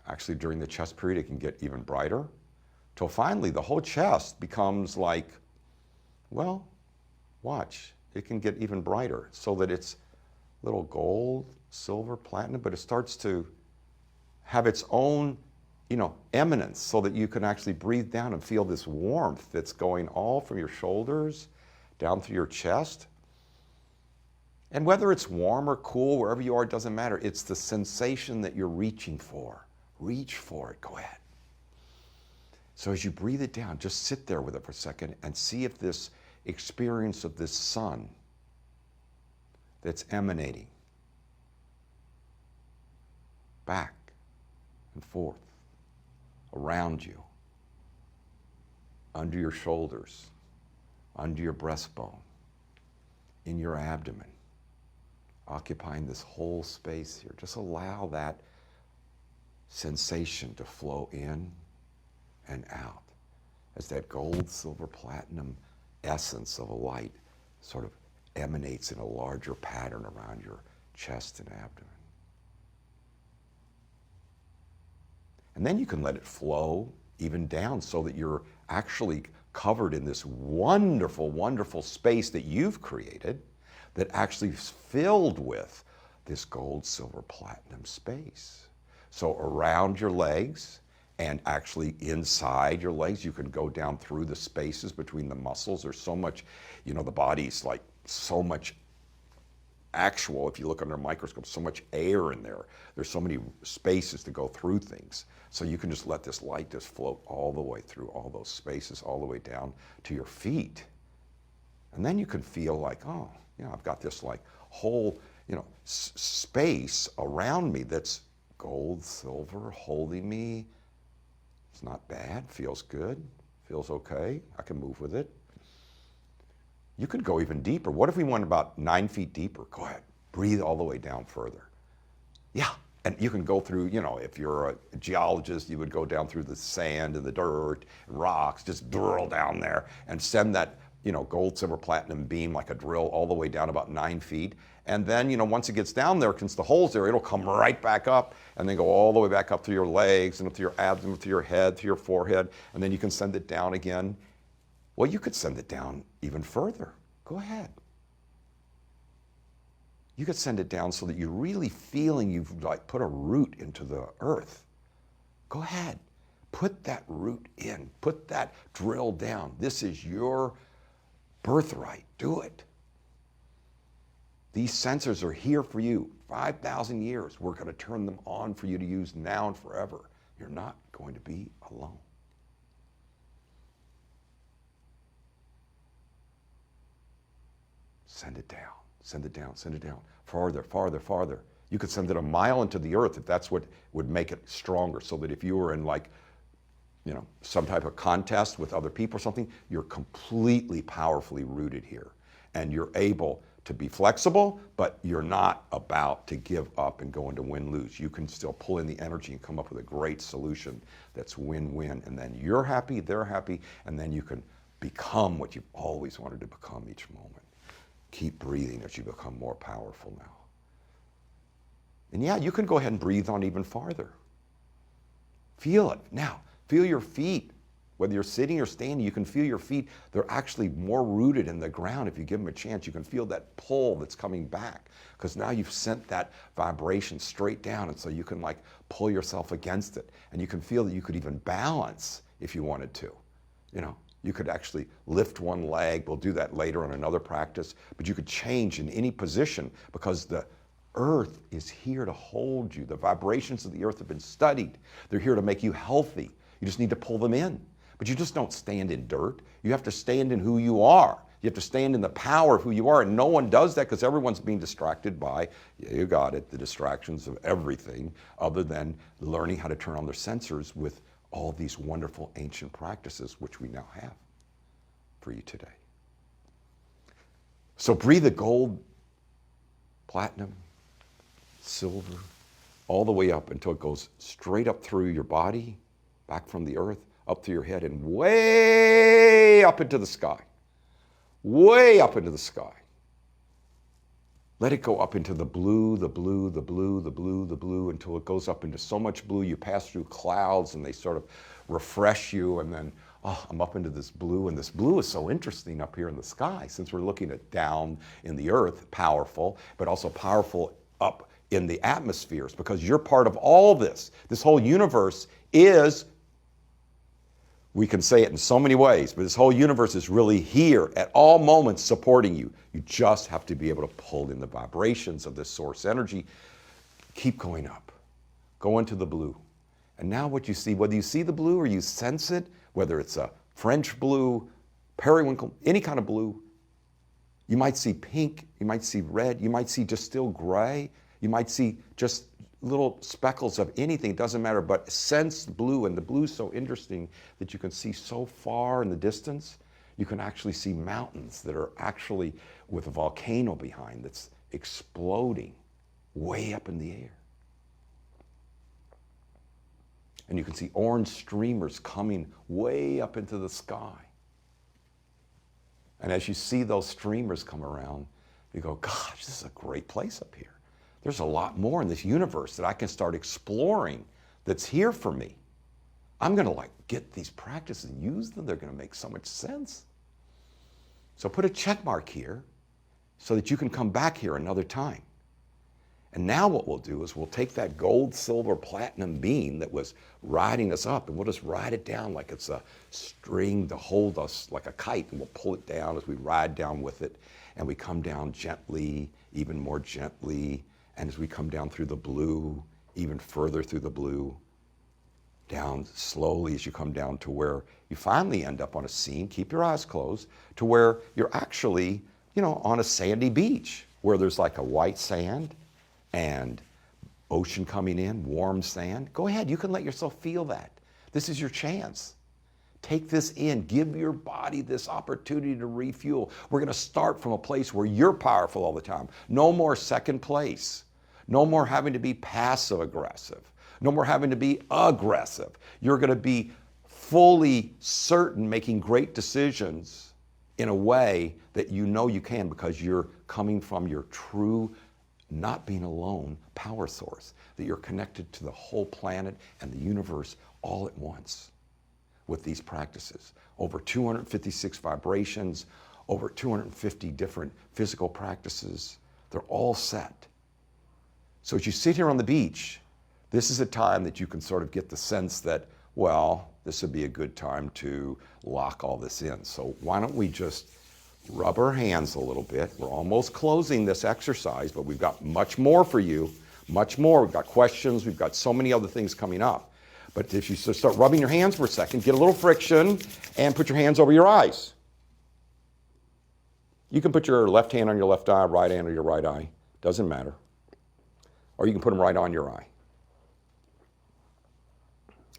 Actually, during the chest period, it can get even brighter. Till finally, the whole chest becomes like, well, watch. It can get even brighter so that it's little gold, silver, platinum, but it starts to have its own, eminence so that you can actually breathe down and feel this warmth that's going all from your shoulders down through your chest. And whether it's warm or cool, wherever you are, it doesn't matter. It's the sensation that you're reaching for. Reach for it. Go ahead. So as you breathe it down, just sit there with it for a second and see if this experience of this sun – that's emanating. back and forth, around you, under your shoulders, under your breastbone, in your abdomen, occupying this whole space here. Just allow that sensation to flow in and out as that gold, silver, platinum essence of a light sort of emanates in a larger pattern around your chest and abdomen. And then you can let it flow even down so that you're actually covered in this wonderful, wonderful space that you've created that actually is filled with this gold, silver, platinum space. So around your legs and actually inside your legs, you can go down through the spaces between the muscles. There's so much, the body's like so much actual, if you look under a microscope, so much air in there. There's so many spaces to go through things. So you can just let this light just float all the way through all those spaces, all the way down to your feet. And then you can feel like, oh, I've got this like whole, space around me that's gold, silver, holding me. It's not bad, feels good, feels okay. I can move with it. You could go even deeper. What if we went about 9 feet deeper? Go ahead, breathe all the way down further. Yeah, and you can go through, if you're a geologist, you would go down through the sand and the dirt and rocks, just drill down there and send that, gold, silver, platinum beam like a drill all the way down about 9 feet. And then, once it gets down there, since the hole's there, it'll come right back up and then go all the way back up through your legs and up to your abdomen, through your head, through your forehead, and then you can send it down again. Well, you could send it down even further. Go ahead. You could send it down so that you're really feeling you've like put a root into the earth. Go ahead. Put that root in. Put that drill down. This is your birthright. Do it. These sensors are here for you. 5,000 years. We're going to turn them on for you to use now and forever. You're not going to be alone. Send it down, send it down, send it down. Farther, farther, farther. You could send it a mile into the earth if that's what would make it stronger, so that if you were in some type of contest with other people or something, you're completely powerfully rooted here. And you're able to be flexible, but you're not about to give up and go into win-lose. You can still pull in the energy and come up with a great solution that's win-win. And then you're happy, they're happy, and then you can become what you've always wanted to become each moment. Keep breathing as you become more powerful now. And yeah, you can go ahead and breathe on even farther. Feel it. Now, feel your feet. Whether you're sitting or standing, you can feel your feet. They're actually more rooted in the ground if you give them a chance. You can feel that pull that's coming back because now you've sent that vibration straight down, and so you can like pull yourself against it. And you can feel that you could even balance if you wanted to, You could actually lift one leg. We'll do that later on another practice. But you could change in any position because the earth is here to hold you. The vibrations of the earth have been studied. They're here to make you healthy. You just need to pull them in. But you just don't stand in dirt. You have to stand in who you are. You have to stand in the power of who you are. And no one does that because everyone's being distracted by, you got it, the distractions of everything other than learning how to turn on their sensors with all these wonderful ancient practices, which we now have for you today. So breathe the gold, platinum, silver, all the way up until it goes straight up through your body, back from the earth, up through your head, and way up into the sky. Way up into the sky. Let it go up into the blue, the blue, the blue, the blue, the blue, until it goes up into so much blue you pass through clouds and they sort of refresh you, and then, I'm up into this blue, and this blue is so interesting up here in the sky since we're looking at down in the earth, powerful, but also powerful up in the atmospheres because you're part of all this. This whole universe is, we can say it in so many ways, but this whole universe is really here at all moments supporting you. You just have to be able to pull in the vibrations of this source energy. Keep going up. Go into the blue. And now what you see, whether you see the blue or you sense it, whether it's a French blue, periwinkle, any kind of blue, you might see pink, you might see red, you might see just still gray, you might see just little speckles of anything, it doesn't matter, but sense blue, and the blue is so interesting that you can see so far in the distance. You can actually see mountains that are actually with a volcano behind that's exploding way up in the air. And you can see orange streamers coming way up into the sky. And as you see those streamers come around, you go, gosh, this is a great place up here. There's a lot more in this universe that I can start exploring that's here for me. I'm going to get these practices and use them. They're going to make so much sense. So put a check mark here so that you can come back here another time. And now what we'll do is we'll take that gold, silver, platinum beam that was riding us up, and we'll just ride it down like it's a string to hold us like a kite, and we'll pull it down as we ride down with it, and we come down gently, even more gently, and as we come down through the blue, even further through the blue, down slowly as you come down to where you finally end up on a scene, keep your eyes closed, to where you're actually, on a sandy beach, where there's like a white sand, and ocean coming in, warm sand. Go ahead, you can let yourself feel that. This is your chance. Take this in, give your body this opportunity to refuel. We're gonna start from a place where you're powerful all the time. No more second place. No more having to be passive aggressive. No more having to be aggressive. You're gonna be fully certain, making great decisions in a way that you know you can, because you're coming from your true, not being alone, power source, that you're connected to the whole planet and the universe all at once with these practices. Over 256 vibrations, over 250 different physical practices. They're all set. So as you sit here on the beach, this is a time that you can sort of get the sense that, well, this would be a good time to lock all this in. So why don't we just rub our hands a little bit. We're almost closing this exercise, but we've got much more for you, much more. We've got questions, we've got so many other things coming up. But if you start rubbing your hands for a second, get a little friction, and put your hands over your eyes. You can put your left hand on your left eye, right hand on your right eye, doesn't matter. Or you can put them right on your eye.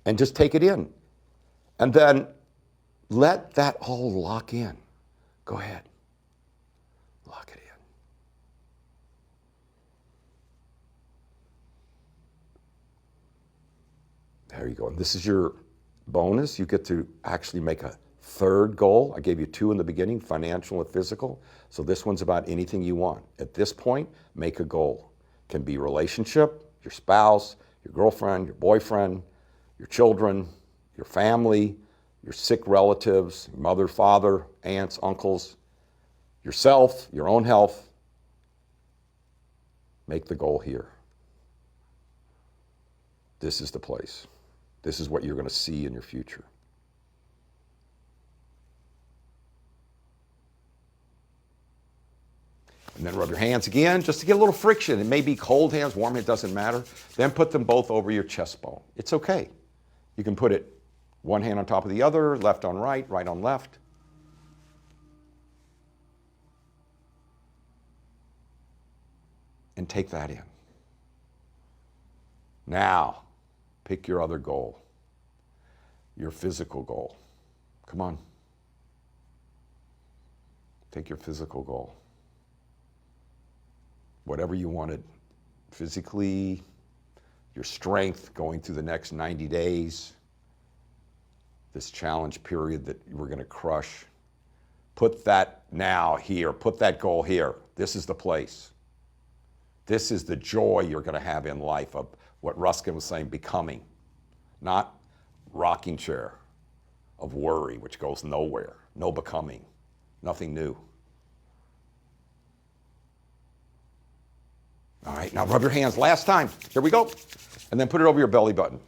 And just take it in. And then let that all lock in. Go ahead. Lock it in. There you go. And this is your bonus. You get to actually make a third goal. I gave you two in the beginning, financial and physical. So this one's about anything you want. At this point, make a goal. It can be relationship, your spouse, your girlfriend, your boyfriend, your children, your family, your sick relatives, your mother, father, aunts, uncles, yourself, your own health. Make the goal here. This is the place. This is what you're going to see in your future. And then rub your hands again just to get a little friction. It may be cold hands, warm hands, doesn't matter. Then put them both over your chest bone. It's okay. You can put it one hand on top of the other, left on right, right on left. And take that in. Now, pick your other goal, your physical goal. Come on. Take your physical goal. Whatever you wanted physically, your strength going through the next 90 days, this challenge period that we're going to crush. Put that now here. Put that goal here. This is the place. This is the joy you're going to have in life of what Ruskin was saying, becoming, not rocking chair of worry, which goes nowhere. No becoming, nothing new. All right, now rub your hands. Last time. Here we go. And then put it over your belly button.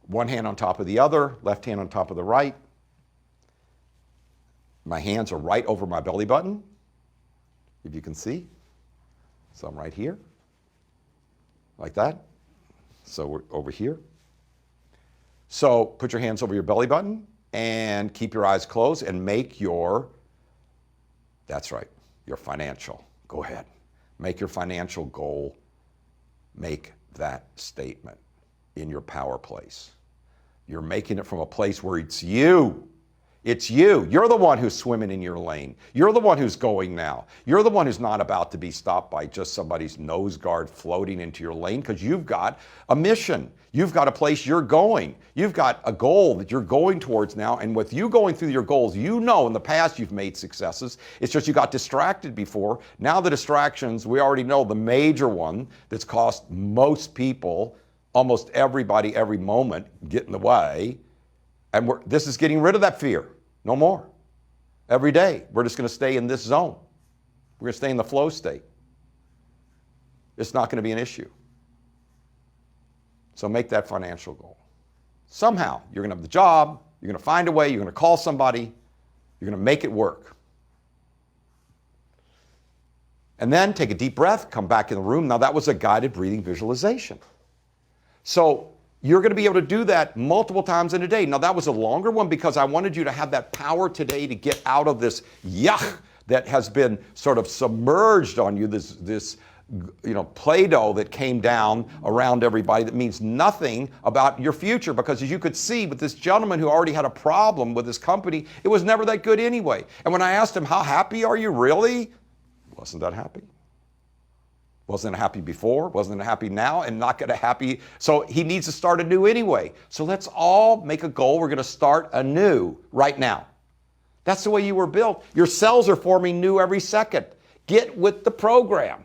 One hand on top of the other, left hand on top of the right. My hands are right over my belly button, if you can see. So I'm right here, like that. So we're over here. So put your hands over your belly button and keep your eyes closed and make your, that's right, your financial. Go ahead. Make your financial goal make that statement in your power place. You're making it from a place where it's you. It's you. You're the one who's swimming in your lane. You're the one who's going now. You're the one who's not about to be stopped by just somebody's nose guard floating into your lane, because you've got a mission. You've got a place you're going. You've got a goal that you're going towards now. And with you going through your goals, you know in the past you've made successes. It's just you got distracted before. Now the distractions, we already know the major one that's cost most people, almost everybody, every moment, get in the way. And this is getting rid of that fear. No more. Every day, we're just going to stay in this zone. We're going to stay in the flow state. It's not going to be an issue. So make that financial goal. Somehow, you're going to have the job, you're going to find a way, you're going to call somebody, you're going to make it work. And then take a deep breath, come back in the room. Now, that was a guided breathing visualization. So you're going to be able to do that multiple times in a day. Now, that was a longer one because I wanted you to have that power today to get out of this yuck that has been sort of submerged on you, this Play-Doh that came down around everybody that means nothing about your future. Because as you could see with this gentleman who already had a problem with his company, it was never that good anyway. And when I asked him, how happy are you really? Wasn't that happy. Wasn't happy before, wasn't happy now, and not going to happy. So he needs to start anew anyway. So let's all make a goal. We're going to start anew right now. That's the way you were built. Your cells are forming new every second. Get with the program.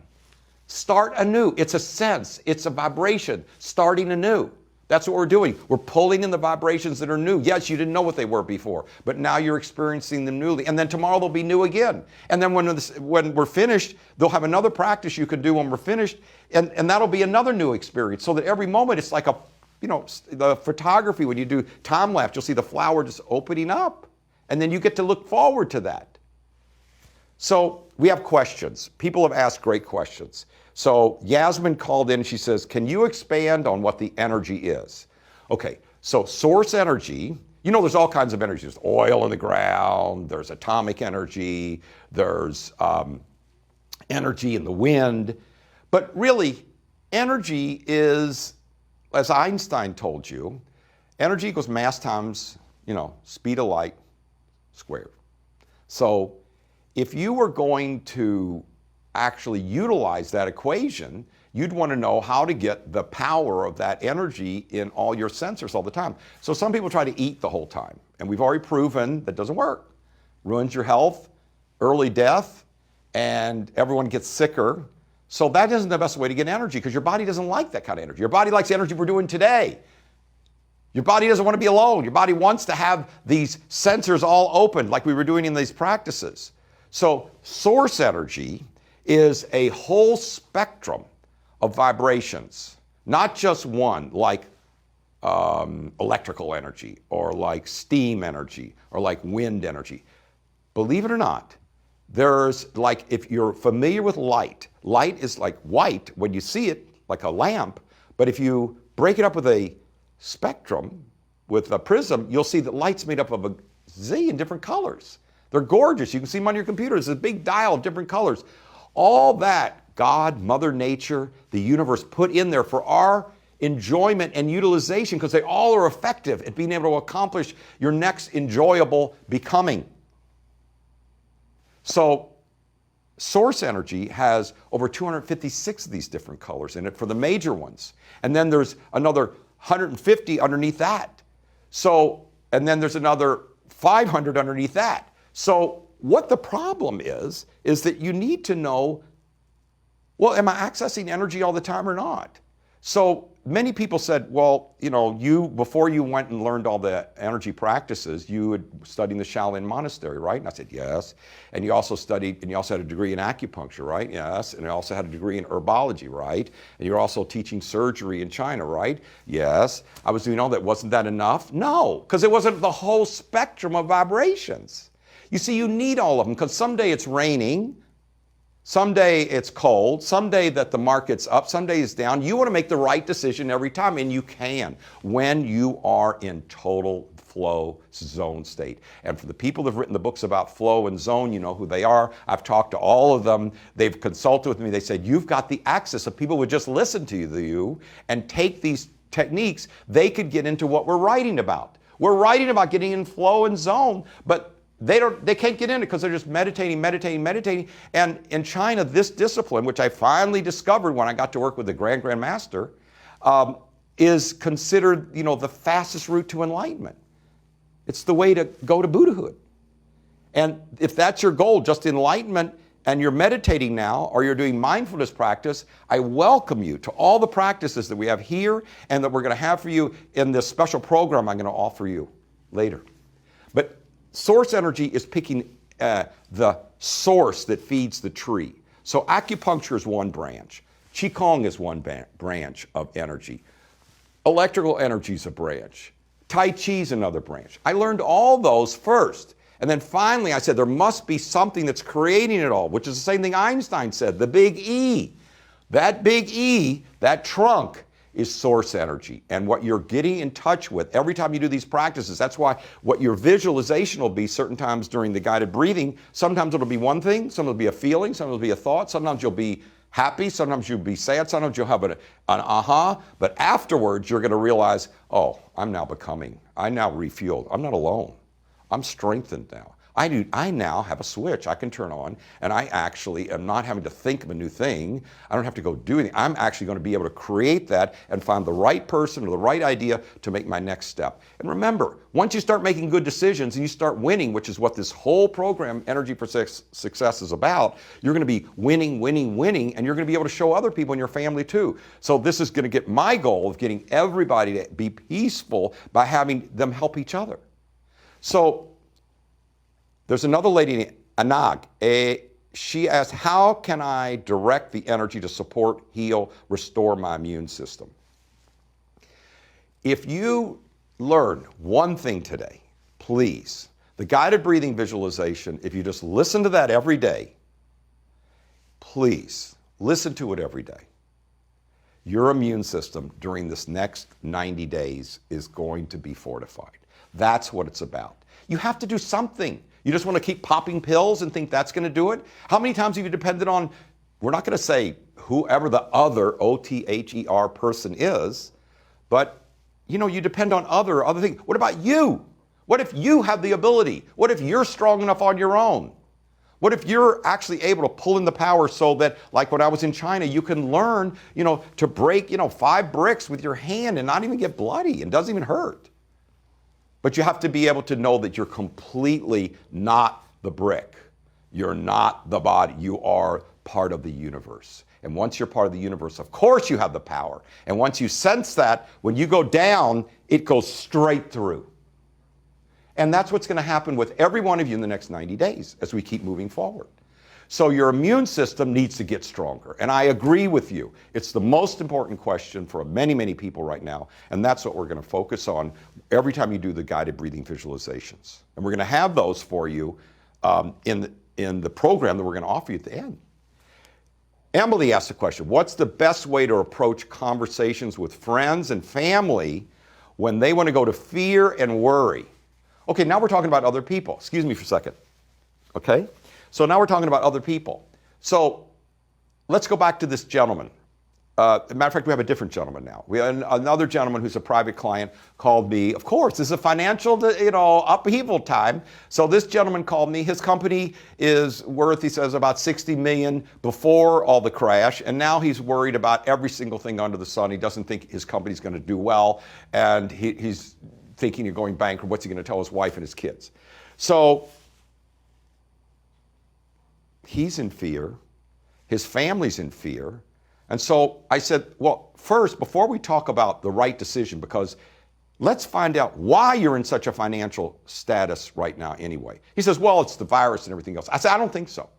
Start anew. It's a sense. It's a vibration. Starting anew. That's what we're doing. We're pulling in the vibrations that are new. Yes, you didn't know what they were before, but now you're experiencing them newly. And then tomorrow they'll be new again. And then when we're finished, they'll have another practice you can do when we're finished, and that'll be another new experience. So that every moment it's like the photography, when you do time lapse, you'll see the flower just opening up. And then you get to look forward to that. So we have questions. People have asked great questions. So Yasmin called in and she says, can you expand on what the energy is? Okay, so source energy, there's all kinds of energy. There's oil in the ground, there's atomic energy, there's energy in the wind. But really, energy is, as Einstein told you, energy equals mass times, speed of light squared. So if you were going to actually utilize that equation, you'd want to know how to get the power of that energy in all your sensors all the time. So some people try to eat the whole time, and we've already proven that doesn't work. Ruins your health, early death, and everyone gets sicker. So that isn't the best way to get energy, because your body doesn't like that kind of energy. Your body likes the energy we're doing today. Your body doesn't want to be alone. Your body wants to have these sensors all open like we were doing in these practices. So source energy is a whole spectrum of vibrations, not just one, like electrical energy, or like steam energy, or like wind energy. Believe it or not, there's if you're familiar with light is like white when you see it, like a lamp, but if you break it up with a spectrum, with a prism, you'll see that light's made up of a zillion different colors. They're gorgeous. You can see them on your computer. It's a big dial of different colors. All that God, Mother Nature, the universe put in there for our enjoyment and utilization, because they all are effective at being able to accomplish your next enjoyable becoming. So source energy has over 256 of these different colors in it for the major ones. And then there's another 150 underneath that. So, and then there's another 500 underneath that. So what the problem is that you need to know, well, am I accessing energy all the time or not? So many people said, well, before you went and learned all the energy practices, you had studied in the Shaolin monastery, right? And I said, yes. And you also had a degree in acupuncture, right? Yes. And you also had a degree in herbology, right? And you're also teaching surgery in China, right? Yes. I was doing all that. Wasn't that enough? No, because it wasn't the whole spectrum of vibrations. You see, you need all of them, because someday it's raining, someday it's cold, someday that the market's up, someday it's down. You want to make the right decision every time, and you can when you are in total flow zone state. And for the people that have written the books about flow and zone, you know who they are. I've talked to all of them. They've consulted with me. They said, you've got the access. If people would just listen to you and take these techniques, they could get into what we're writing about. We're writing about getting in flow and zone, but they can't get in it because they're just meditating. And in China, this discipline, which I finally discovered when I got to work with the Grand Master, is considered, the fastest route to enlightenment. It's the way to go to Buddhahood. And if that's your goal, just enlightenment, and you're meditating now, or you're doing mindfulness practice, I welcome you to all the practices that we have here and that we're going to have for you in this special program I'm going to offer you later. But source energy is picking the source that feeds the tree. So acupuncture is one branch. Qigong is one branch of energy. Electrical energy is a branch. Tai Chi is another branch. I learned all those first. And then finally I said there must be something that's creating it all, which is the same thing Einstein said, the big E. That big E, that trunk, is source energy. And what you're getting in touch with every time you do these practices, that's why what your visualization will be certain times during the guided breathing, sometimes it'll be one thing, sometimes it'll be a feeling, sometimes it'll be a thought, sometimes you'll be happy, sometimes you'll be sad, sometimes you'll have an aha, but afterwards you're going to realize, oh, I'm now refueled. I'm not alone. I'm strengthened now. I now have a switch I can turn on, and I actually am not having to think of a new thing. I don't have to go do anything. I'm actually going to be able to create that and find the right person or the right idea to make my next step. And remember, once you start making good decisions and you start winning, which is what this whole program, Energy for Success, is about, you're going to be winning, and you're going to be able to show other people in your family too. So this is going to get my goal of getting everybody to be peaceful by having them help each other. So there's another lady, Anag. She asked, how can I direct the energy to support, heal, restore my immune system? If you learn one thing today, please, the guided breathing visualization, if you just listen to that every day, please listen to it every day. Your immune system during this next 90 days is going to be fortified. That's what it's about. You have to do something. You just want to keep popping pills and think that's going to do it? How many times have you depended on, we're not going to say whoever the other, O-T-H-E-R person is, but you depend on other things. What about you? What if you have the ability? What if you're strong enough on your own? What if you're actually able to pull in the power so that, like when I was in China, you can learn, to break, 5 bricks with your hand and not even get bloody and doesn't even hurt. But you have to be able to know that you're completely not the brick. You're not the body. You are part of the universe. And once you're part of the universe, of course you have the power. And once you sense that, when you go down, it goes straight through. And that's what's going to happen with every one of you in the next 90 days as we keep moving forward. So your immune system needs to get stronger. And I agree with you. It's the most important question for many people right now. And that's what we're going to focus on every time you do the guided breathing visualizations. And we're going to have those for you in the program that we're going to offer you at the end. Emily asked the question, what's the best way to approach conversations with friends and family when they want to go to fear and worry? Okay, now we're talking about other people. Excuse me for a second. Okay? So now we're talking about other people. So let's go back to this gentleman. As a matter of fact, we have a different gentleman now. We have another gentleman who's a private client called me. Of course, this is a financial, upheaval time. So this gentleman called me. His company is worth, he says, about $60 million before all the crash. And now he's worried about every single thing under the sun. He doesn't think his company's going to do well. And he's thinking of going bankrupt. What's he going to tell his wife and his kids? So he's in fear. His family's in fear. And so I said, well, first, before we talk about the right decision, because let's find out why you're in such a financial status right now anyway. He says, well, it's the virus and everything else. I said, I don't think so.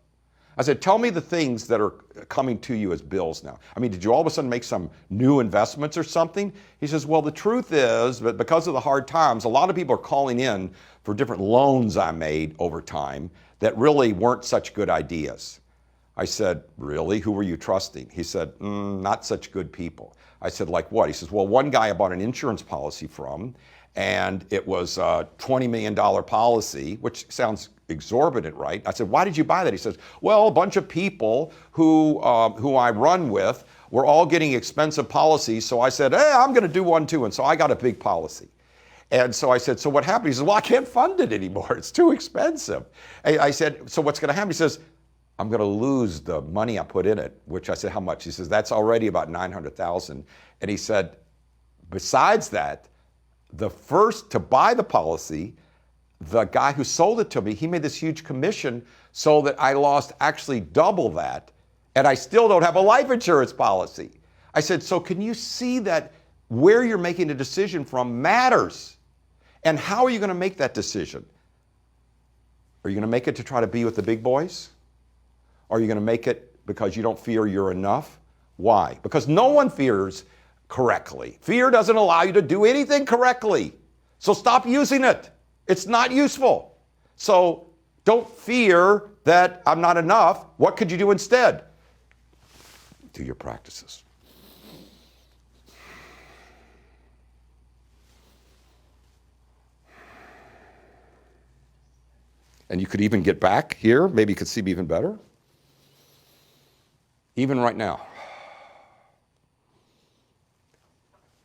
I said, tell me the things that are coming to you as bills now. I mean, did you all of a sudden make some new investments or something? He says, well, the truth is that because of the hard times, a lot of people are calling in for different loans I made over time that really weren't such good ideas. I said, really? Who were you trusting? He said, not such good people. I said, like what? He says, well, one guy I bought an insurance policy from, and it was a $20 million policy, which sounds exorbitant, right? I said, why did you buy that? He says, well, a bunch of people who I run with were all getting expensive policies, so I said, hey, I'm going to do one too, and so I got a big policy. And so I said, so what happened? He says, well, I can't fund it anymore. It's too expensive. I said, so what's going to happen? He says, I'm going to lose the money I put in it, which I said, how much? He says, that's already about $900,000. And he said, besides that, the first to buy the policy, the guy who sold it to me, he made this huge commission so that I lost actually double that, and I still don't have a life insurance policy. I said, so can you see that where you're making a decision from matters? And how are you going to make that decision? Are you going to make it to try to be with the big boys? Are you going to make it because you don't fear you're enough? Why? Because no one fears correctly. Fear doesn't allow you to do anything correctly. So stop using it. It's not useful. So don't fear that I'm not enough. What could you do instead? Do your practices. And you could even get back here. Maybe you could see me even better. Even right now.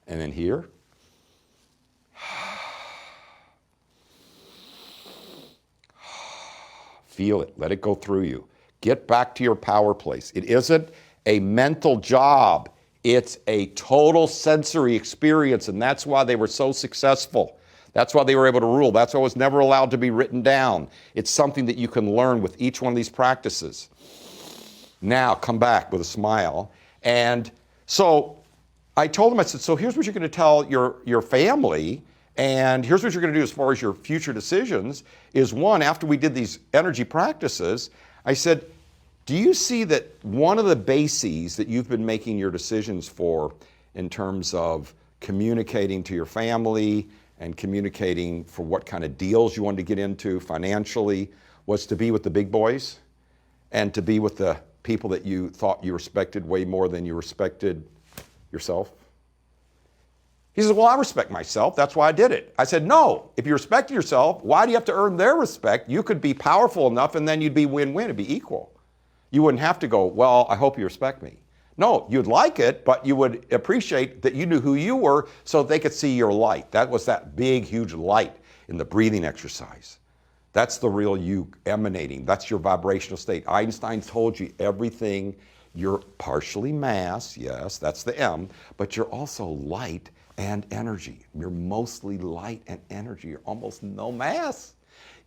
And then here. Feel it. Let it go through you. Get back to your power place. It isn't a mental job. It's a total sensory experience, and that's why they were so successful. That's why they were able to rule. That's why it was never allowed to be written down. It's something that you can learn with each one of these practices. Now, come back with a smile. And so I told him, I said, so here's what you're going to tell your family, and here's what you're going to do as far as your future decisions, is one, after we did these energy practices, I said, do you see that one of the bases that you've been making your decisions for in terms of communicating to your family and communicating for what kind of deals you wanted to get into financially was to be with the big boys and to be with the people that you thought you respected way more than you respected yourself? He says, well, I respect myself. That's why I did it. I said, no, if you respect yourself, why do you have to earn their respect? You could be powerful enough and then you'd be win-win. It'd be equal. You wouldn't have to go, well, I hope you respect me. No, you'd like it, but you would appreciate that you knew who you were so they could see your light. That was that big, huge light in the breathing exercise. That's the real you emanating. That's your vibrational state. Einstein told you everything. You're partially mass, yes, that's the M, but you're also light and energy. You're mostly light and energy. You're almost no mass.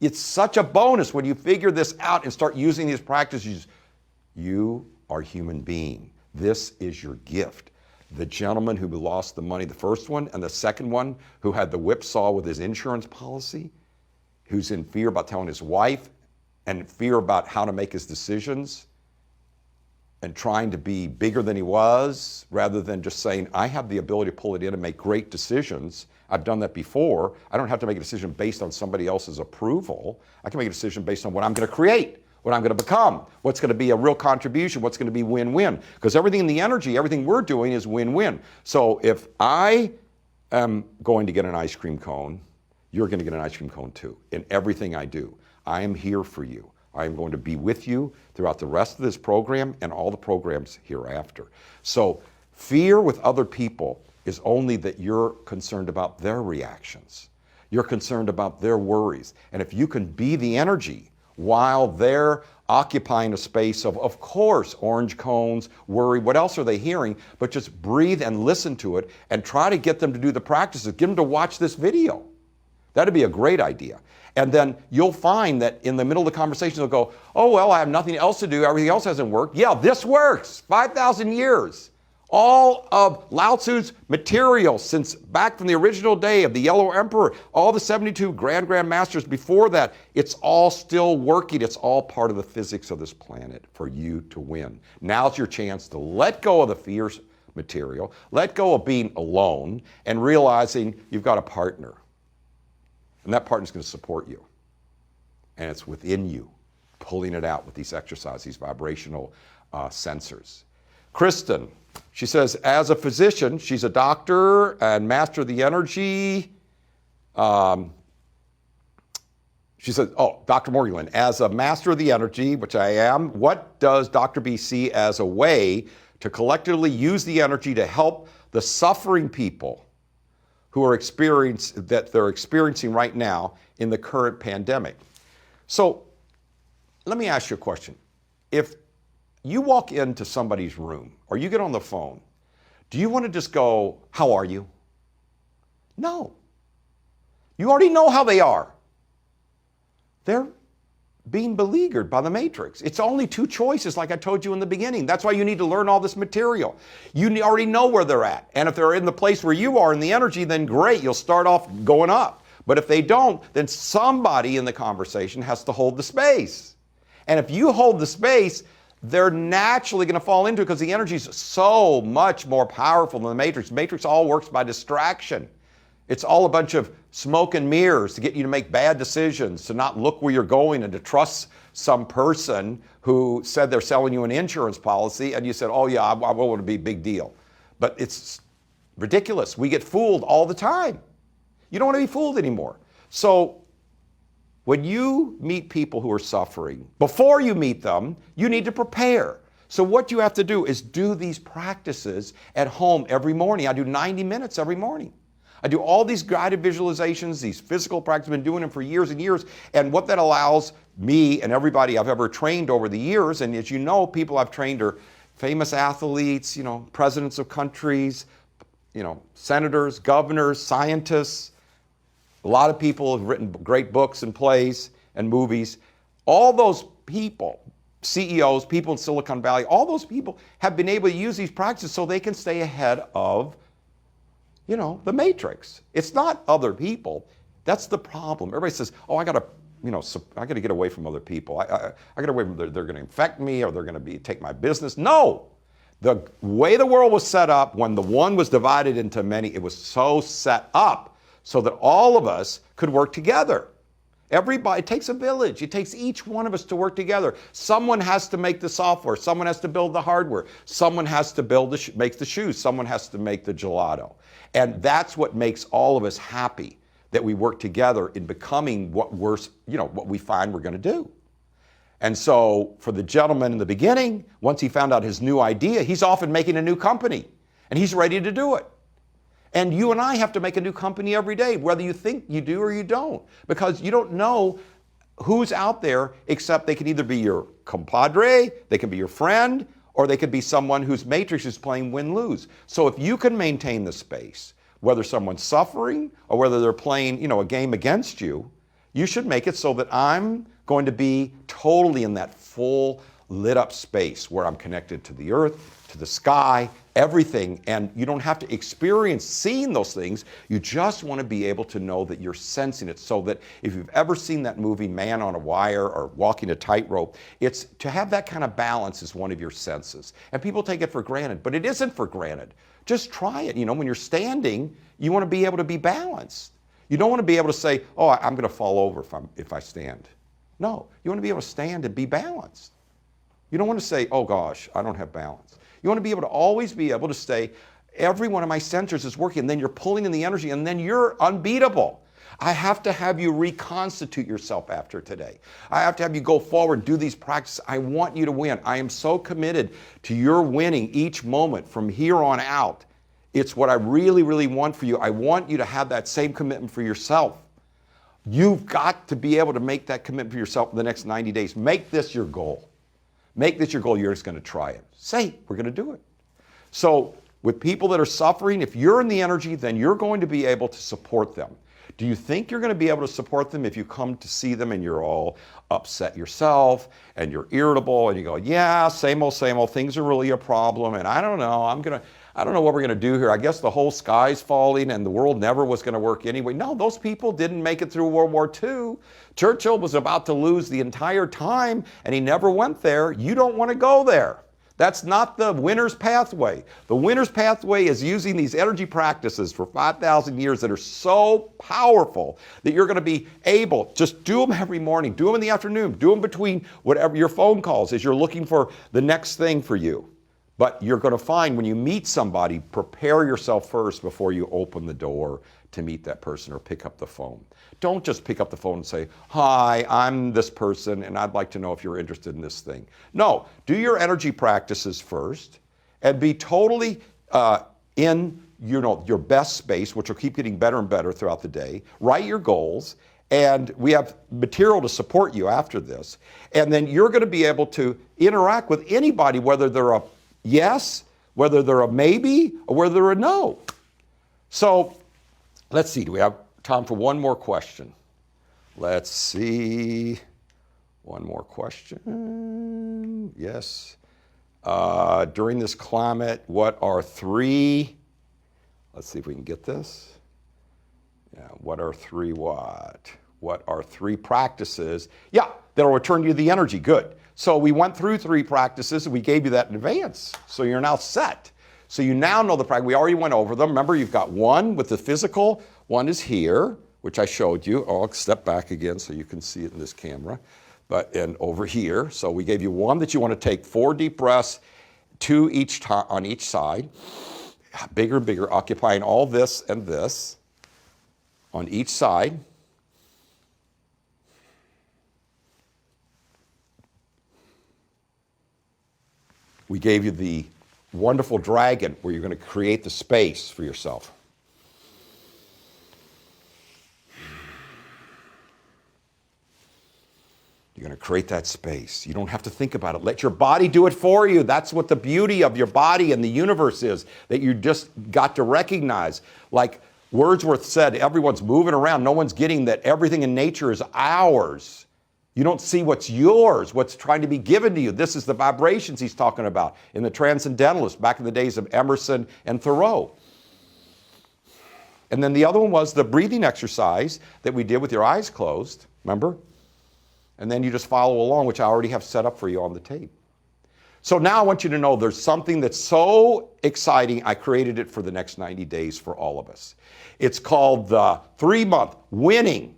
It's such a bonus when you figure this out and start using these practices. You are a human being. This is your gift. The gentleman who lost the money, the first one, and the second one who had the whipsaw with his insurance policy, who's in fear about telling his wife and fear about how to make his decisions and trying to be bigger than he was rather than just saying, I have the ability to pull it in and make great decisions. I've done that before. I don't have to make a decision based on somebody else's approval. I can make a decision based on what I'm going to create, what I'm going to become, what's going to be a real contribution, what's going to be win-win. Because everything in the energy, everything we're doing is win-win. So if I am going to get an ice cream cone, you're going to get an ice cream cone too. In everything I do, I am here for you. I am going to be with you throughout the rest of this program and all the programs hereafter. So fear with other people is only that you're concerned about their reactions. You're concerned about their worries. And if you can be the energy while they're occupying a space of course, orange cones, worry, what else are they hearing? But just breathe and listen to it and try to get them to do the practices. Get them to watch this video. That'd be a great idea. And then you'll find that in the middle of the conversation, they'll go, oh, well, I have nothing else to do. Everything else hasn't worked. Yeah, this works. 5,000 years. All of Lao Tzu's material since back from the original day of the Yellow Emperor, all the 72 Grand Masters before that, it's all still working. It's all part of the physics of this planet for you to win. Now's your chance to let go of the fears material, let go of being alone, and realizing you've got a partner. And that partner's going to support you. And it's within you, pulling it out with these exercises, these vibrational sensors. Kristen, she says, as a physician, she's a doctor and master of the energy. She said, oh, Dr. Morguellan, as a master of the energy, which I am, what does Dr. B see as a way to collectively use the energy to help the suffering people who are experiencing right now in the current pandemic? So let me ask you a question. If you walk into somebody's room or you get on the phone, do you want to just go, how are you? No. You already know how they are. They're being beleaguered by the matrix. It's only two choices, like I told you in the beginning. That's why you need to learn all this material. You already know where they're at. And if they're in the place where you are in the energy, then great, you'll start off going up. But if they don't, then somebody in the conversation has to hold the space. And if you hold the space, they're naturally going to fall into it because the energy is so much more powerful than the matrix. The matrix all works by distraction. It's all a bunch of smoke and mirrors to get you to make bad decisions, to not look where you're going and to trust some person who said they're selling you an insurance policy and you said, oh yeah, I want to be a big deal. But it's ridiculous. We get fooled all the time. You don't want to be fooled anymore. So when you meet people who are suffering, before you meet them, you need to prepare. So what you have to do is do these practices at home every morning. I do 90 minutes every morning. I do all these guided visualizations, these physical practices. I've been doing them for years and years. And what that allows me and everybody I've ever trained over the years, and as you know, people I've trained are famous athletes, presidents of countries, senators, governors, scientists. A lot of people have written great books and plays and movies. All those people, CEOs, people in Silicon Valley, all those people have been able to use these practices so they can stay ahead of the matrix. It's not other people. That's the problem. Everybody says, oh, I got to get away from other people. I got to get away from they're going to infect me or they're going to take my business. No. The way the world was set up, when the one was divided into many, it was so set up so that all of us could work together. Everybody, it takes a village. It takes each one of us to work together. Someone has to make the software. Someone has to build the hardware. Someone has to make the shoes. Someone has to make the gelato. And that's what makes all of us happy, that we work together in becoming what we find we're going to do. And so for the gentleman in the beginning, once he found out his new idea, he's often making a new company and he's ready to do it. And you and I have to make a new company every day, whether you think you do or you don't, because you don't know who's out there except they can either be your compadre, they can be your friend, or they could be someone whose matrix is playing win-lose. So if you can maintain the space, whether someone's suffering or whether they're playing, a game against you, you should make it so that I'm going to be totally in that full lit up space where I'm connected to the earth, to the sky, everything. And you don't have to experience seeing those things. You just want to be able to know that you're sensing it, so that if you've ever seen that movie Man on a Wire or Walking a Tightrope, it's to have that kind of balance is one of your senses. And people take it for granted, but it isn't for granted. Just try it. When you're standing, you want to be able to be balanced. You don't want to be able to say, oh, I'm going to fall over if I stand. No, you want to be able to stand and be balanced. You don't want to say, oh gosh, I don't have balance. You want to be able to always be able to say, every one of my sensors is working, and then you're pulling in the energy, and then you're unbeatable. I have to have you reconstitute yourself after today. I have to have you go forward, do these practices. I want you to win. I am so committed to your winning each moment from here on out. It's what I really, really want for you. I want you to have that same commitment for yourself. You've got to be able to make that commitment for yourself in the next 90 days. Make this your goal. Make this your goal. You're just going to try it. Say, we're going to do it. So with people that are suffering, if you're in the energy, then you're going to be able to support them. Do you think you're going to be able to support them if you come to see them and you're all upset yourself and you're irritable and you go, yeah, same old, things are really a problem and I don't know, I don't know what we're going to do here. I guess the whole sky's falling and the world never was going to work anyway. No, those people didn't make it through World War II. Churchill was about to lose the entire time and he never went there. You don't want to go there. That's not the winner's pathway. The winner's pathway is using these energy practices for 5,000 years that are so powerful that you're going to be able, just do them every morning, do them in the afternoon, do them between whatever your phone calls as you're looking for the next thing for you. But you're going to find when you meet somebody, prepare yourself first before you open the door to meet that person or pick up the phone. Don't just pick up the phone and say, hi, I'm this person and I'd like to know if you're interested in this thing. No, do your energy practices first and be totally in your best space, which will keep getting better and better throughout the day. Write your goals, and we have material to support you after this. And then you're going to be able to interact with anybody, whether they're a yes, whether they're a maybe, or whether they're a no. So let's see, do we have time for one more question? Let's see, one more question. Yes. During this climate, what are three, let's see if we can get this. Yeah, what are three what? What are three practices? Yeah, that'll return you the energy, good. So we went through three practices and we gave you that in advance. So you're now set. So you now know the practice. We already went over them. Remember, you've got one with the physical, one is here, which I showed you. I'll step back again so you can see it in this camera. And over here, so we gave you one that you want to take 4 deep breaths, 2 on each side, bigger and bigger, occupying all this and this on each side. We gave you the wonderful dragon where you're going to create the space for yourself. You're going to create that space. You don't have to think about it. Let your body do it for you. That's what the beauty of your body and the universe is, that you just got to recognize. Like Wordsworth said, everyone's moving around. No one's getting that everything in nature is ours. You don't see what's yours, what's trying to be given to you. This is the vibrations he's talking about in the Transcendentalist, back in the days of Emerson and Thoreau. And then the other one was the breathing exercise that we did with your eyes closed, remember? And then you just follow along, which I already have set up for you on the tape. So now I want you to know there's something that's so exciting, I created it for the next 90 days for all of us. It's called the 3-month winning,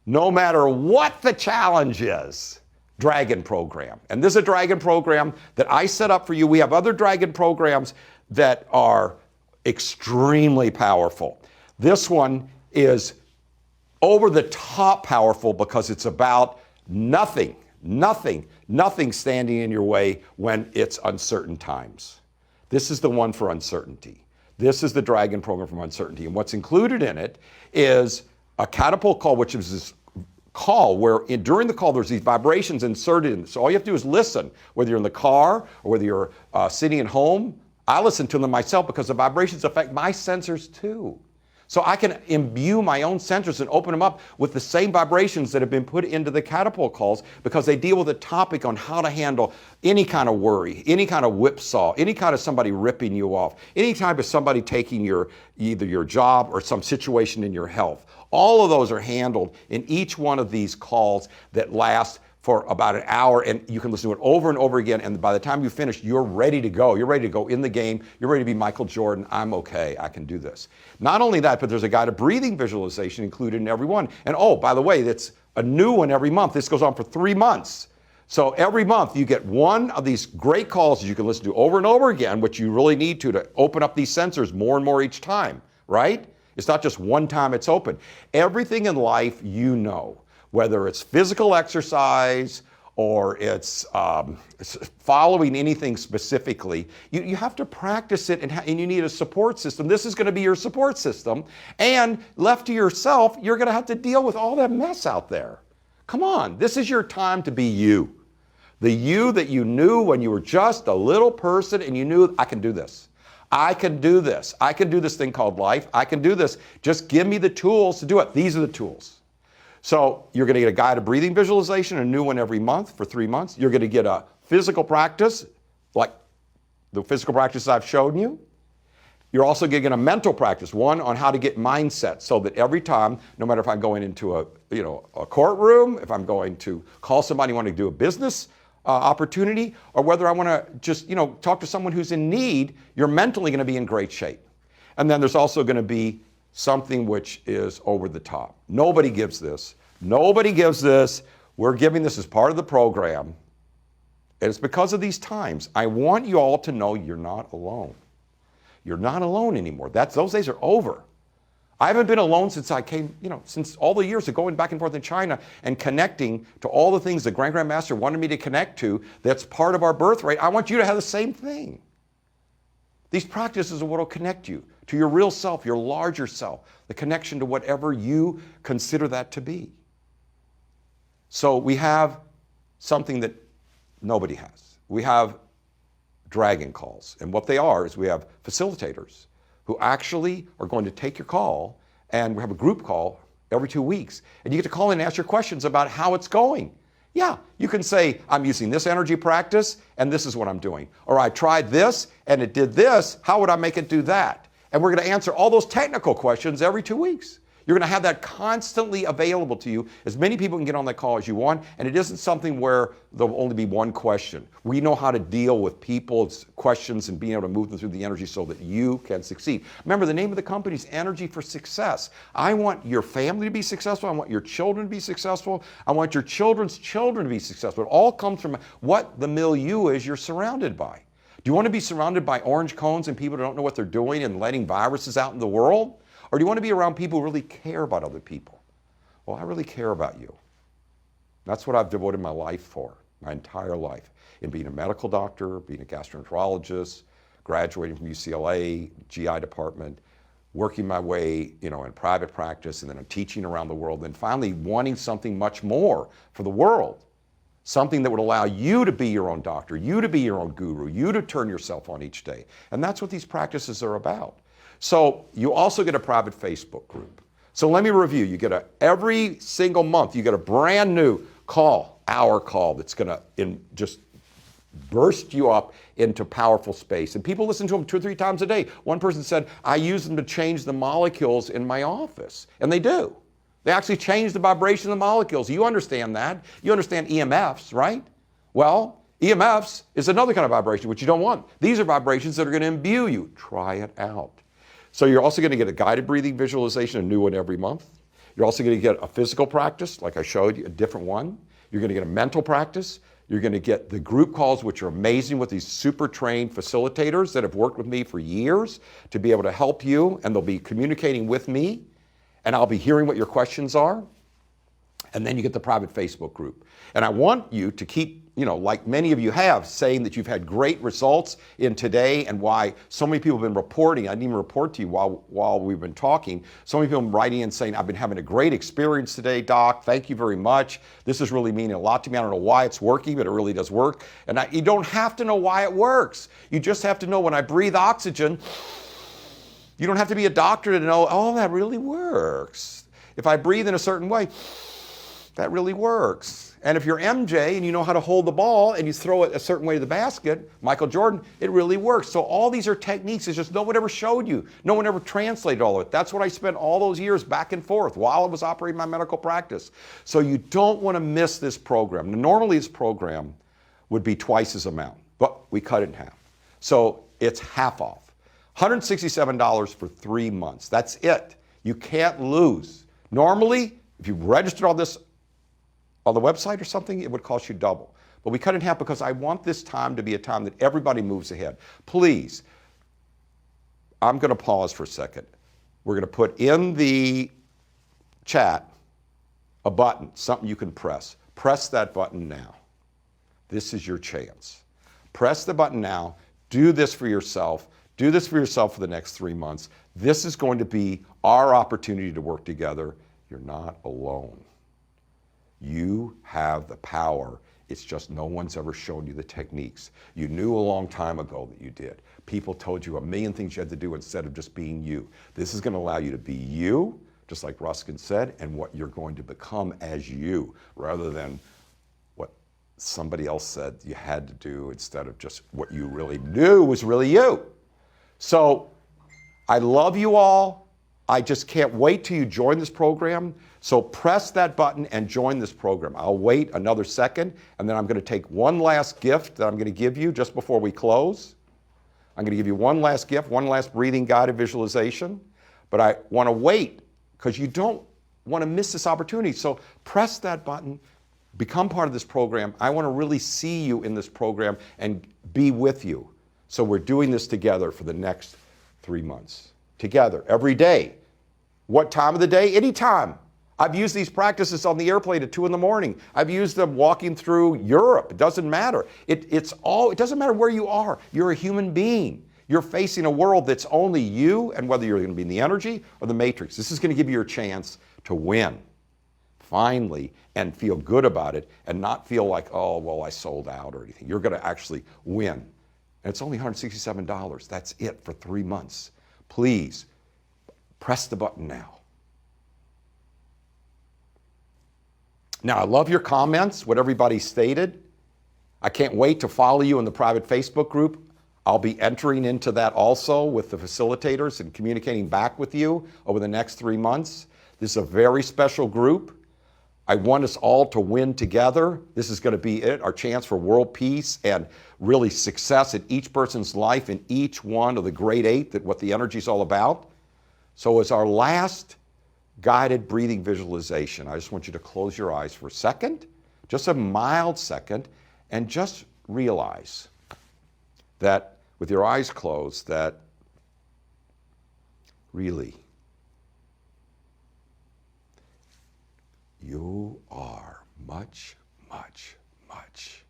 no matter what the challenge is, Dragon Program. And this is a Dragon Program that I set up for you. We have other Dragon programs that are extremely powerful. This one is over the top powerful because it's about nothing standing in your way when it's uncertain times. This is the one for uncertainty. This is the Dragon Program for uncertainty. And what's included in it is a catapult call, which is this call where during the call there's these vibrations inserted in. So all you have to do is listen, whether you're in the car or whether you're sitting at home. I listen to them myself because the vibrations affect my sensors too. So I can imbue my own sensors and open them up with the same vibrations that have been put into the catapult calls because they deal with a topic on how to handle any kind of worry, any kind of whipsaw, any kind of somebody ripping you off, any type of somebody taking either your job or some situation in your health. All of those are handled in each one of these calls that last for about an hour, and you can listen to it over and over again, and by the time you finish, you're ready to go. You're ready to go in the game. You're ready to be Michael Jordan. I'm okay. I can do this. Not only that, but there's a guided breathing visualization included in every one. And oh, by the way, that's a new one every month. This goes on for 3 months. So every month you get one of these great calls that you can listen to over and over again, which you really need to open up these sensors more and more each time, right? It's not just one time it's open. Everything in life you know, whether it's physical exercise or it's following anything specifically, you have to practice it and you need a support system. This is going to be your support system. And left to yourself, you're going to have to deal with all that mess out there. Come on, this is your time to be you. The you that you knew when you were just a little person and you knew, I can do this. I can do this. I can do this thing called life. I can do this. Just give me the tools to do it. These are the tools. So you're going to get a guided breathing visualization, a new one every month for 3 months. You're going to get a physical practice, like the physical practice I've shown you. You're also going to get a mental practice, one on how to get mindset, so that every time, no matter if I'm going into a courtroom, if I'm going to call somebody wanting to do a business opportunity, or whether I want to just talk to someone who's in need, you're mentally going to be in great shape. And then there's also going to be something which is over the top. Nobody gives this. Nobody gives this. We're giving this as part of the program. And it's because of these times. I want you all to know you're not alone. You're not alone anymore. Those days are over. I haven't been alone since I came, since all the years of going back and forth in China and connecting to all the things the Grand Master wanted me to connect to that's part of our birthright. I want you to have the same thing. These practices are what will connect you to your real self, your larger self, the connection to whatever you consider that to be. So we have something that nobody has. We have dragon calls. And what they are is we have facilitators who actually are going to take your call, and we have a group call every 2 weeks. And you get to call in and ask your questions about how it's going. Yeah, you can say, I'm using this energy practice, and this is what I'm doing. Or I tried this, and it did this. How would I make it do that? And we're going to answer all those technical questions every 2 weeks. You're going to have that constantly available to you. As many people can get on that call as you want, and it isn't something where there'll only be one question. We know how to deal with people's questions and being able to move them through the energy so that you can succeed. Remember, the name of the company is Energy for Success. I want your family to be successful. I want your children to be successful. I want your children's children to be successful. It all comes from what the milieu is you're surrounded by. Do you want to be surrounded by orange cones and people who don't know what they're doing and letting viruses out in the world? Or do you want to be around people who really care about other people? Well, I really care about you. That's what I've devoted my life for, my entire life, in being a medical doctor, being a gastroenterologist, graduating from UCLA, GI department, working my way, in private practice, and then I'm teaching around the world, and finally wanting something much more for the world. Something that would allow you to be your own doctor, you to be your own guru, you to turn yourself on each day. And that's what these practices are about. So you also get a private Facebook group. So let me review. You get every single month, you get a brand new hour call that's going to just burst you up into powerful space. And people listen to them 2 or 3 times a day. One person said, I use them to change the molecules in my office. And they do. They actually change the vibration of the molecules. You understand that. You understand EMFs, right? Well, EMFs is another kind of vibration, which you don't want. These are vibrations that are going to imbue you. Try it out. So you're also going to get a guided breathing visualization, a new one every month. You're also going to get a physical practice, like I showed you, a different one. You're going to get a mental practice. You're going to get the group calls, which are amazing with these super trained facilitators that have worked with me for years to be able to help you, and they'll be communicating with me, and I'll be hearing what your questions are. And then you get the private Facebook group. And I want you to keep, like many of you have, saying that you've had great results in today and why so many people have been reporting. I didn't even report to you while we've been talking. So many people have been writing in saying, I've been having a great experience today, Doc. Thank you very much. This is really meaning a lot to me. I don't know why it's working, but it really does work. And you don't have to know why it works. You just have to know when I breathe oxygen, you don't have to be a doctor to know, oh, that really works. If I breathe in a certain way, that really works. And if you're MJ and you know how to hold the ball and you throw it a certain way to the basket, Michael Jordan, it really works. So all these are techniques. It's just no one ever showed you. No one ever translated all of it. That's what I spent all those years back and forth while I was operating my medical practice. So you don't want to miss this program. Now, normally this program would be twice this amount, but we cut it in half. So it's half off. $167 for 3 months. That's it. You can't lose. Normally, if you registered all this on the website or something, it would cost you double. But we cut it in half because I want this time to be a time that everybody moves ahead. Please, I'm going to pause for a second. We're going to put in the chat a button, something you can press. Press that button now. This is your chance. Press the button now. Do this for yourself. Do this for yourself for the next 3 months. This is going to be our opportunity to work together. You're not alone. You have the power. It's just no one's ever shown you the techniques. You knew a long time ago that you did. People told you a million things you had to do instead of just being you. This is going to allow you to be you, just like Ruskin said, and what you're going to become as you, rather than what somebody else said you had to do instead of just what you really knew was really you. So I love you all. I just can't wait till you join this program. So press that button and join this program. I'll wait another second, and then I'm going to take one last gift that I'm going to give you just before we close. I'm going to give you one last gift, one last breathing guided visualization. But I want to wait because you don't want to miss this opportunity. So press that button, become part of this program. I want to really see you in this program and be with you. So we're doing this together for the next 3 months. Together, every day. What time of the day? Anytime. I've used these practices on the airplane at 2 in the morning. I've used them walking through Europe. It doesn't matter. It doesn't matter where you are. You're a human being. You're facing a world that's only you, and whether you're going to be in the energy or the matrix. This is going to give you your chance to win, finally, and feel good about it, and not feel like, oh, well, I sold out or anything. You're going to actually win. And it's only $167. That's it for 3 months. Please, press the button now. Now, I love your comments, what everybody stated. I can't wait to follow you in the private Facebook group. I'll be entering into that also with the facilitators and communicating back with you over the next 3 months. This is a very special group. I want us all to win together. This is going to be it, our chance for world peace and really success in each person's life in each one of the great 8, that what the energy is all about. So as our last guided breathing visualization, I just want you to close your eyes for a second, just a mild second, and just realize that with your eyes closed, that really you are much, much, much,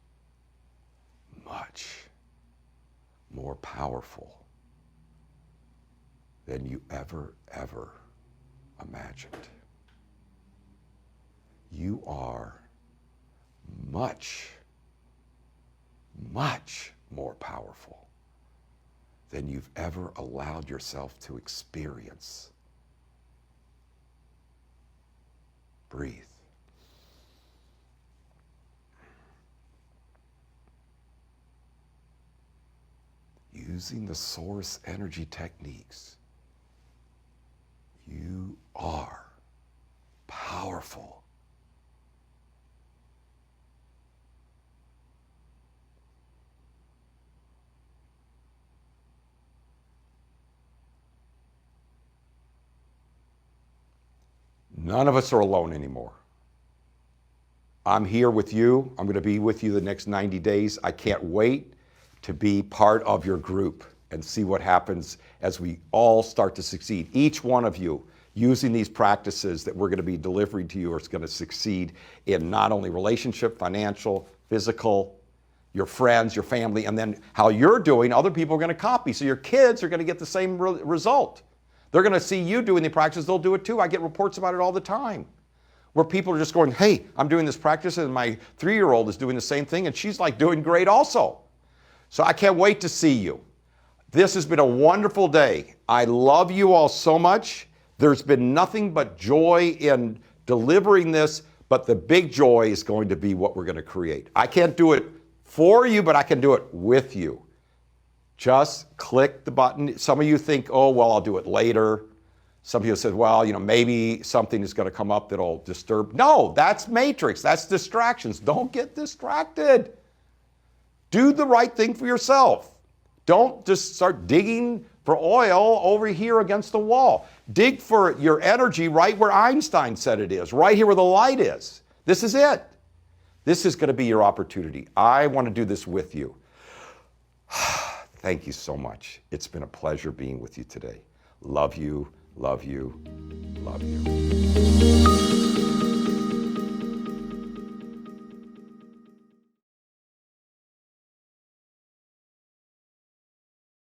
much more powerful than you ever imagined. You are much, much more powerful than you've ever allowed yourself to experience. Breathe. Using the source energy techniques, you are powerful. None of us are alone anymore. I'm here with you. I'm going to be with you the next 90 days. I can't wait to be part of your group and see what happens as we all start to succeed. Each one of you using these practices that we're going to be delivering to you is going to succeed in not only relationship, financial, physical, your friends, your family, and then how you're doing, other people are going to copy. So your kids are going to get the same result. They're going to see you doing the practice, they'll do it too. I get reports about it all the time, where people are just going, hey, I'm doing this practice, and my 3-year-old is doing the same thing, and she's like doing great also. So I can't wait to see you. This has been a wonderful day. I love you all so much. There's been nothing but joy in delivering this, but the big joy is going to be what we're going to create. I can't do it for you, but I can do it with you. Just click the button. Some of you think, oh, well, I'll do it later. Some people say, well, maybe something is going to come up that'll disturb. No, that's matrix. That's distractions. Don't get distracted. Do the right thing for yourself. Don't just start digging for oil over here against the wall. Dig for your energy right where Einstein said it is, right here where the light is. This is it. This is going to be your opportunity. I want to do this with you. Thank you so much. It's been a pleasure being with you today. Love you, love you, love you.